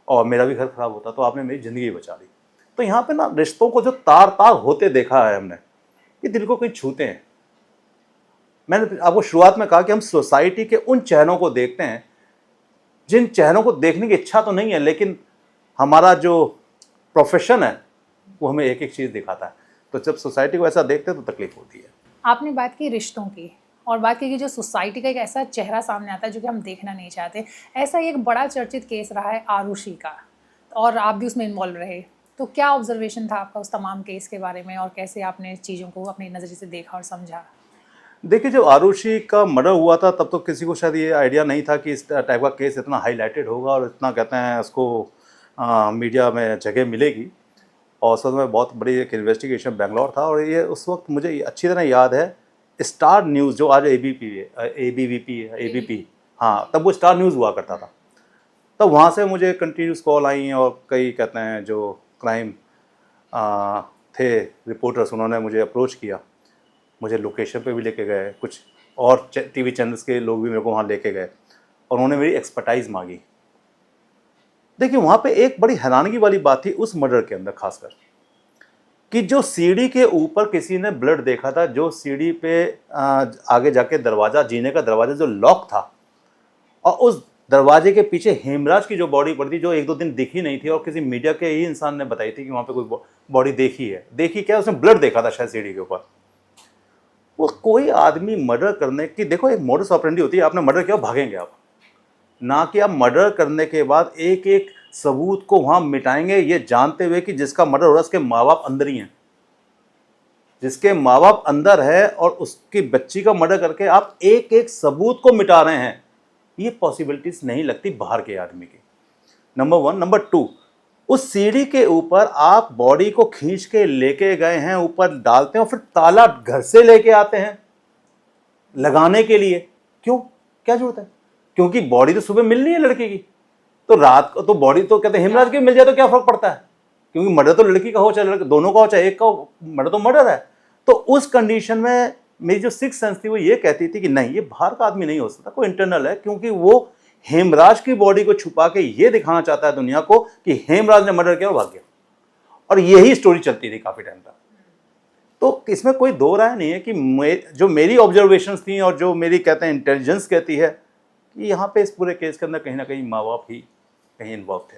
और मेरा भी घर खराब होता, तो आपने मेरी ज़िंदगी बचा ली। तो यहाँ पे ना रिश्तों को जो तार तार होते देखा है हमने, ये दिल को कहीं छूते हैं। मैंने आपको शुरुआत में कहा कि हम सोसाइटी के उन चेहरों को देखते हैं जिन चेहरों को देखने की इच्छा तो नहीं है, लेकिन हमारा जो प्रोफेशन है वो हमें एक एक चीज़ दिखाता है। तो जब सोसाइटी को ऐसा देखते हैं तो तकलीफ होती है। आपने बात की रिश्तों की और बात की कि जो सोसाइटी का एक ऐसा चेहरा सामने आता है जो कि हम देखना नहीं चाहते। ऐसा ही एक बड़ा चर्चित केस रहा है आरुषि का, और आप भी उसमें इन्वॉल्व रहे। तो क्या ऑब्जर्वेशन था आपका उस तमाम केस के बारे में और कैसे आपने चीज़ों को अपनी नज़रिए से देखा और समझा? देखिए, जब आरुषि का मर्डर हुआ था तब तो किसी को शायद ये आइडिया नहीं था कि इस टाइप का केस इतना हाईलाइटेड होगा और इतना कहते हैं उसको मीडिया में जगह मिलेगी। और उस वक्त में बहुत बड़ी एक इन्वेस्टिगेशन बेंगलोर था, और ये उस वक्त मुझे अच्छी तरह याद है, स्टार न्यूज़ जो आज एबीपी, हाँ, तब वो स्टार न्यूज़ हुआ करता था। तब वहाँ से मुझे कंटिन्यूस कॉल आई और कई कहते हैं जो क्राइम थे रिपोर्टर्स, उन्होंने मुझे अप्रोच किया, मुझे लोकेशन पे भी लेके गए, कुछ और टीवी चैनल्स के लोग भी मेरे को वहाँ लेके गए और उन्होंने मेरी एक्सपर्टाइज मांगी। देखिए, वहाँ पे एक बड़ी हैरानगी वाली बात थी उस मर्डर के अंदर, खासकर कि जो सीढ़ी के ऊपर किसी ने ब्लड देखा था, जो सीढ़ी पे आगे जाके दरवाज़ा, जीने का दरवाज़ा जो लॉक था, और उस दरवाजे के पीछे हेमराज की जो बॉडी पड़ी थी, जो एक दो दिन दिखी नहीं थी और किसी मीडिया के ही इंसान ने बताई थी कि वहाँ पे कोई बॉडी देखी है। देखी क्या, उसने ब्लड देखा था शायद सीढ़ी के ऊपर। वो कोई आदमी मर्डर करने की, देखो एक मोडस ऑपरेंडी होती है, आपने मर्डर किया भागेंगे आप, ना कि आप मर्डर करने के बाद एक एक सबूत को वहाँ मिटाएंगे, ये जानते हुए कि जिसका मर्डर हो रहा है उसके माँ बाप अंदर ही हैं, जिसके माँ बाप अंदर है और उसकी बच्ची का मर्डर करके आप एक एक सबूत को मिटा रहे हैं। ये पॉसिबिलिटीज नहीं लगती बाहर के आदमी की, नंबर 1। नंबर 2, उस सीढ़ी के ऊपर आप बॉडी को खींच के लेके गए हैं, ऊपर डालते हैं और फिर ताला घर से लेके आते हैं लगाने के लिए। क्यों, क्या जरूरत है? क्योंकि बॉडी तो सुबह मिलनी है लड़की की, तो रात को तो बॉडी तो कहते हैं हेमराज की मिल जाए तो क्या फर्क पड़ता है, क्योंकि मर्डर तो लड़की का हो चाहे लड़के, दोनों का हो चाहे एक का हो, मर्डर तो मर्डर है। तो उस कंडीशन में मेरी जो सिक्स सेंस थी वो ये कहती थी कि नहीं, ये बाहर का आदमी नहीं हो सकता, कोई इंटरनल है, क्योंकि वो हेमराज की बॉडी को छुपा के ये दिखाना चाहता है दुनिया को कि हेमराज ने मर्डर किया और भाग गया। और यही स्टोरी चलती थी काफी टाइम तक। तो इसमें कोई दो राय नहीं है कि जो मेरी ऑब्जर्वेशंस थी और जो मेरी कहते हैं इंटेलिजेंस कहती है कि यहाँ पे इस पूरे केस के अंदर कहीं ना कहीं माँ बाप ही कहीं इन्वॉल्व थे।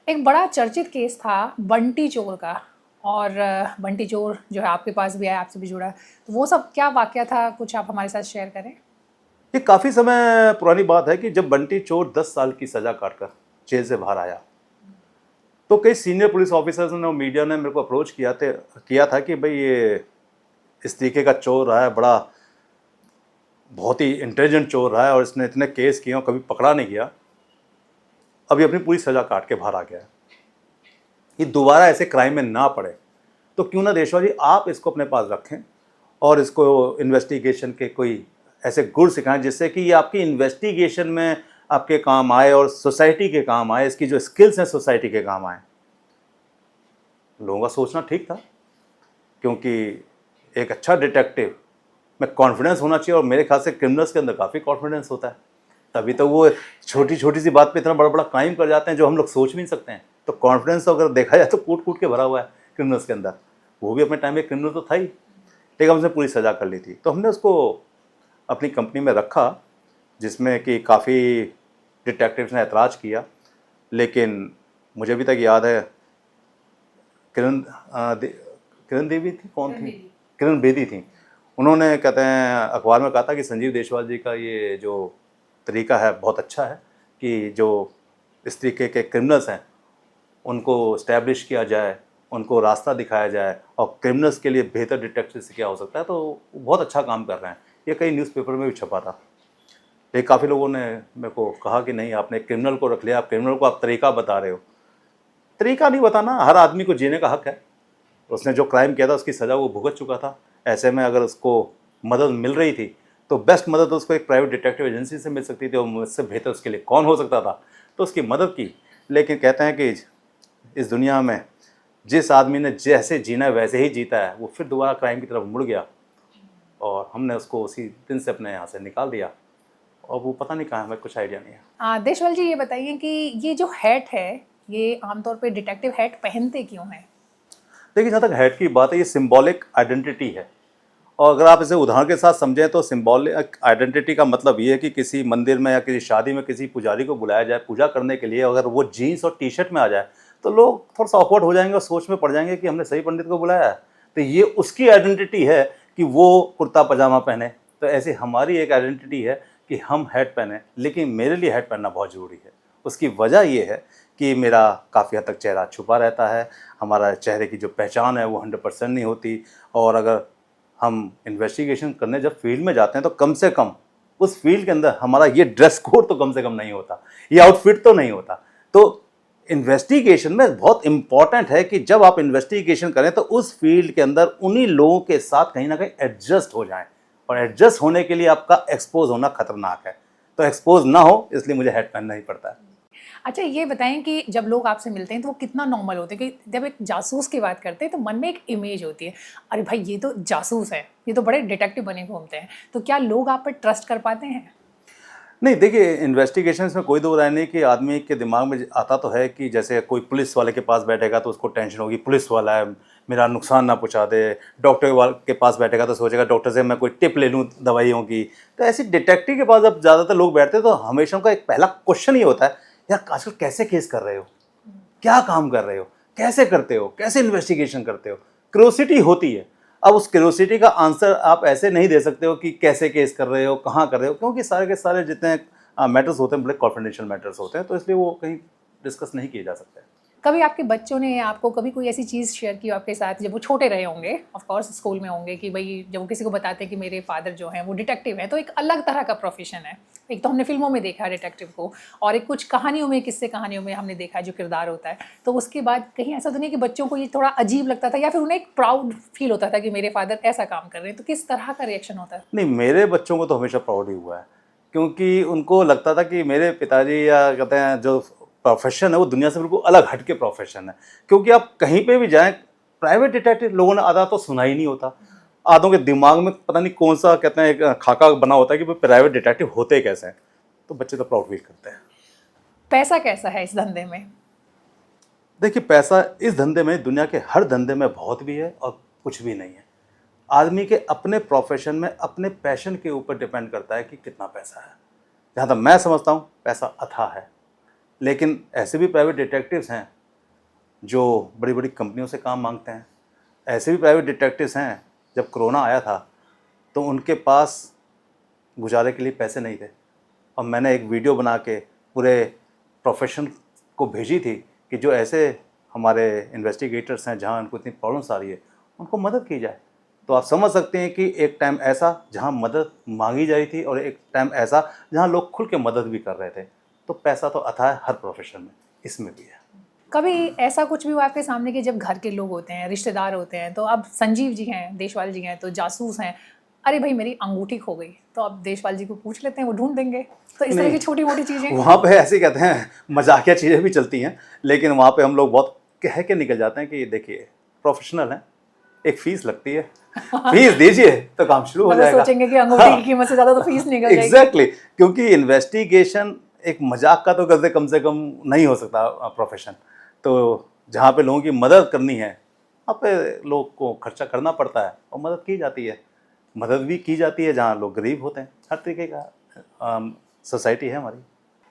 एक बड़ा चर्चित केस था बंटी चोर का, और बंटी चोर जो है आपके पास भी आया, आपसे भी जुड़ा, तो वो सब क्या वाकया था, कुछ आप हमारे साथ शेयर करें? ये काफ़ी समय पुरानी बात है कि जब बंटी चोर 10 साल की सज़ा काटकर जेल से बाहर आया, तो कई सीनियर पुलिस ऑफिसर्स ने और मीडिया ने मेरे को अप्रोच किया था कि भाई ये इस तरीके का चोर रहा है, बड़ा बहुत ही इंटेलिजेंट चोर रहा है और इसने इतने केस किए और कभी पकड़ा नहीं गया, अभी अपनी पूरी सज़ा काट के बाहर आ गया है, ये दोबारा ऐसे क्राइम में ना पड़े, तो क्यों ना देशवासी आप इसको अपने पास रखें और इसको इन्वेस्टिगेशन के कोई ऐसे गुण सिखाएं जिससे कि ये आपकी इन्वेस्टिगेशन में आपके काम आए और सोसाइटी के काम आए, इसकी जो स्किल्स हैं सोसाइटी के काम आए। लोगों का सोचना ठीक था, क्योंकि एक अच्छा डिटेक्टिव में कॉन्फिडेंस होना चाहिए, और मेरे ख्याल से क्रिमिनल्स के अंदर काफ़ी कॉन्फिडेंस होता है, तभी तो वो छोटी छोटी सी बात पे इतना बड़ा बड़ा क्राइम कर जाते हैं जो हम लोग सोच भी नहीं सकते हैं। तो कॉन्फिडेंस तो अगर देखा जाए तो कूट कूट के भरा हुआ है क्रिमिनल्स के अंदर। वो भी अपने टाइम में क्रिमिनल तो था ही, लेकिन उसने पूरी सज़ा कर ली थी। तो हमने उसको अपनी कंपनी में रखा, जिसमें कि काफ़ी डिटेक्टिव्स ने ऐतराज़ किया, लेकिन मुझे अभी तक याद है किरण देवी थी, कौन थी, किरण बेदी थी, उन्होंने कहते हैं अखबार में कहा था कि संजीव देशवाल जी का ये जो तरीका है बहुत अच्छा है कि जो इस तरीके के क्रिमिनल्स हैं उनको इस्टेब्लिश किया जाए, उनको रास्ता दिखाया जाए, और क्रिमिनल्स के लिए बेहतर डिटेक्टिव से क्या हो सकता है। तो बहुत अच्छा काम कर रहे हैं, ये कई न्यूज़पेपर में भी छपा था। लेकिन काफ़ी लोगों ने मेरे को कहा कि नहीं, आपने क्रिमिनल को रख लिया, आप क्रिमिनल को आप तरीका बता रहे हो। तरीका नहीं बताना, हर आदमी को जीने का हक है। उसने जो क्राइम किया था उसकी सज़ा वो भुगत चुका था, ऐसे में अगर उसको मदद मिल रही थी तो बेस्ट मदद उसको एक प्राइवेट डिटेक्टिव एजेंसी से मिल सकती थी, और मुझसे बेहतर उसके लिए कौन हो सकता था, तो उसकी मदद की। लेकिन कहते हैं कि इस दुनिया में जिस आदमी ने जैसे जीना है वैसे ही जीता है, वो फिर दोबारा क्राइम की तरफ मुड़ गया, और हमने उसको उसी दिन से अपने यहाँ से निकाल दिया। और वो पता नहीं कहाँ है, हमें कुछ आइडिया नहीं है। देशवाल जी, ये बताइए कि ये जो हैट है, ये आमतौर पे डिटेक्टिव हैट पहनते क्यों हैं? देखिए, जहाँ तक हैट की बात है, ये सिंबॉलिक आइडेंटिटी है। और अगर आप इसे उदाहरण के साथ समझें तो सिंबॉलिक आइडेंटिटी का मतलब ये है कि किसी मंदिर में या किसी शादी में किसी पुजारी को बुलाया जाए पूजा करने के लिए, अगर वो जीन्स और टी शर्ट में आ जाए तो लोग थोड़ा सा ऑकवर्ड हो जाएंगे और सोच में पड़ जाएंगे कि हमने सही पंडित को बुलाया है। तो ये उसकी आइडेंटिटी है कि वो कुर्ता पजामा पहने। तो ऐसी हमारी एक आइडेंटिटी है कि हम हैट पहने, लेकिन मेरे लिए हैट पहनना बहुत ज़रूरी है। उसकी वजह ये है कि मेरा काफ़ी हद तक चेहरा छुपा रहता है, हमारा चेहरे की जो पहचान है वो 100% नहीं होती। और अगर हम इन्वेस्टिगेशन करने जब फील्ड में जाते हैं तो कम से कम उस फील्ड के अंदर हमारा ये ड्रेस कोड तो कम से कम नहीं होता, ये आउटफिट तो नहीं होता। तो इन्वेस्टिगेशन में बहुत इंपॉर्टेंट है कि जब आप इन्वेस्टिगेशन करें तो उस फील्ड के अंदर उन्हीं लोगों के साथ कहीं ना कहीं एडजस्ट हो जाएं, और एडजस्ट होने के लिए आपका एक्सपोज होना खतरनाक है। तो एक्सपोज ना हो इसलिए मुझे हैट पहनना ही पड़ता है। अच्छा, ये बताएं कि जब लोग आपसे मिलते हैं तो वो कितना नॉर्मल होते हैं? कि जब एक जासूस की बात करते हैं तो मन में एक इमेज होती है, अरे भाई ये तो जासूस है, ये तो बड़े डिटेक्टिव बने घूमते हैं। तो क्या लोग आप पर ट्रस्ट कर पाते हैं? नहीं, देखिए, इन्वेस्टिगेशंस में कोई दो राय नहीं कि आदमी के दिमाग में आता तो है कि जैसे कोई पुलिस वाले के पास बैठेगा तो उसको टेंशन होगी, पुलिस वाला है मेरा नुकसान ना पहुंचा दे। डॉक्टर वाले के पास बैठेगा तो सोचेगा डॉक्टर से मैं कोई टिप ले लूँ दवाइयों की। तो ऐसी डिटेक्टिव के पास जब ज़्यादातर लोग बैठते हैं तो हमेशा उनका एक पहला क्वेश्चन ही होता है, यार आजकल कैसे केस कर रहे हो, क्या काम कर रहे हो, कैसे करते हो, कैसे इन्वेस्टिगेशन करते हो। क्यूरियोसिटी होती है। अब उस क्यूरियोसिटी का आंसर आप ऐसे नहीं दे सकते हो कि कैसे केस कर रहे हो, कहाँ कर रहे हो, क्योंकि सारे के सारे जितने मैटर्स होते हैं बड़े कॉन्फिडेंशियल मैटर्स होते हैं, तो इसलिए वो कहीं डिस्कस नहीं किए जा सकते। कभी आपके बच्चों ने आपको कभी कोई ऐसी चीज़ शेयर की हो आपके साथ जब वो छोटे रहे होंगे, ऑफ कोर्स स्कूल में होंगे, कि भाई जब वो किसी को बताते हैं कि मेरे फादर जो हैं वो डिटेक्टिव हैं, तो एक अलग तरह का प्रोफेशन है। एक तो हमने फिल्मों में देखा है डिटेक्टिव को, और एक कुछ कहानियों में, किस्से कहानियों में हमने देखा है जो किरदार होता है। तो उसके बाद कहीं ऐसा तो नहीं कि बच्चों को ये थोड़ा अजीब लगता था, या फिर उन्हें एक प्राउड फील होता था कि मेरे फादर ऐसा काम कर रहे हैं? तो किस तरह का रिएक्शन होता है? नहीं, मेरे बच्चों को तो हमेशा प्राउड ही हुआ है, क्योंकि उनको लगता था कि मेरे पिताजी या कहते हैं जो प्रोफेशन है वो दुनिया से बिल्कुल अलग हट के प्रोफेशन है। क्योंकि आप कहीं पे भी जाएं, प्राइवेट डिटेक्टिव लोगों ने आधा तो सुना ही नहीं होता, आधों के दिमाग में पता नहीं कौन सा कहते हैं एक खाका बना होता है कि प्राइवेट डिटेक्टिव होते कैसे हैं। तो बच्चे तो प्राउड फील करते हैं। पैसा कैसा है इस धंधे में? देखिए, पैसा इस धंधे में, दुनिया के हर धंधे में बहुत भी है और कुछ भी नहीं है। आदमी के अपने प्रोफेशन में अपने पैशन के ऊपर डिपेंड करता है कि कितना पैसा है। जहाँ तक मैं समझता हूँ पैसा अथाह है, लेकिन ऐसे भी प्राइवेट डिटेक्टिव्स हैं जो बड़ी बड़ी कंपनियों से काम मांगते हैं। ऐसे भी प्राइवेट डिटेक्टिव्स हैं, जब कोरोना आया था तो उनके पास गुजारे के लिए पैसे नहीं थे, और मैंने एक वीडियो बना के पूरे प्रोफेशन को भेजी थी कि जो ऐसे हमारे इन्वेस्टिगेटर्स हैं जहां उनको इतनी प्रॉब्लम्स आ रही है उनको मदद की जाए। तो आप समझ सकते हैं कि एक टाइम ऐसा जहां मदद मांगी जा रही थी और एक टाइम ऐसा जहां लोग खुल के मदद भी कर रहे थे। तो पैसा तो अथाह है हर प्रोफेशन में, इसमें भी है। कभी ऐसा कुछ भी हुआ आपके सामने कि जब घर के लोग होते हैं, रिश्तेदार होते हैं, तो अब संजीव जी हैं, देशवाल जी हैं, तो जासूस हैं, अरे भाई मेरी अंगूठी खो गई, तो अब देशवाल जी को पूछ लेते हैं, वो ढूंढ देंगे? तो इस तरह की छोटी मोटी चीज़ें वहाँ पे ऐसे कहते हैं, मजाकिया चीज़ें भी चलती हैं, लेकिन वहाँ पे हम लोग बहुत कह के निकल जाते हैं कि देखिए प्रोफेशनल है, एक फीस लगती है, फीस दीजिए तो काम शुरू हो जाएगा। सोचेंगे कि अंगूठी की कीमत से ज़्यादा तो फीस निकल जाएगी। एग्जैक्टली, क्योंकि इन्वेस्टिगेशन एक मजाक का तो कम से कम नहीं हो सकता प्रोफेशन। तो जहाँ पे लोगों की मदद करनी है वहाँ पे लोग को खर्चा करना पड़ता है और मदद की जाती है। मदद भी की जाती है जहाँ लोग गरीब होते हैं। हर तरीके का सोसाइटी है हमारी।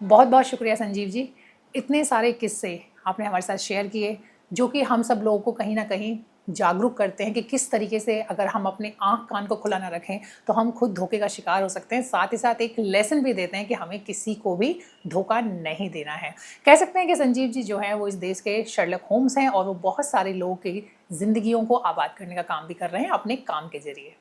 बहुत बहुत शुक्रिया संजीव जी, इतने सारे किस्से आपने हमारे साथ शेयर किए जो कि हम सब लोगों को कहीं ना कहीं जागरूक करते हैं कि किस तरीके से अगर हम अपने आँख कान को खुला ना रखें तो हम खुद धोखे का शिकार हो सकते हैं। साथ ही साथ एक लेसन भी देते हैं कि हमें किसी को भी धोखा नहीं देना है। कह सकते हैं कि संजीव जी जो हैं वो इस देश के शर्लक होम्स हैं और वो बहुत सारे लोगों की ज़िंदगियों को आबाद करने का काम भी कर रहे हैं अपने काम के जरिए।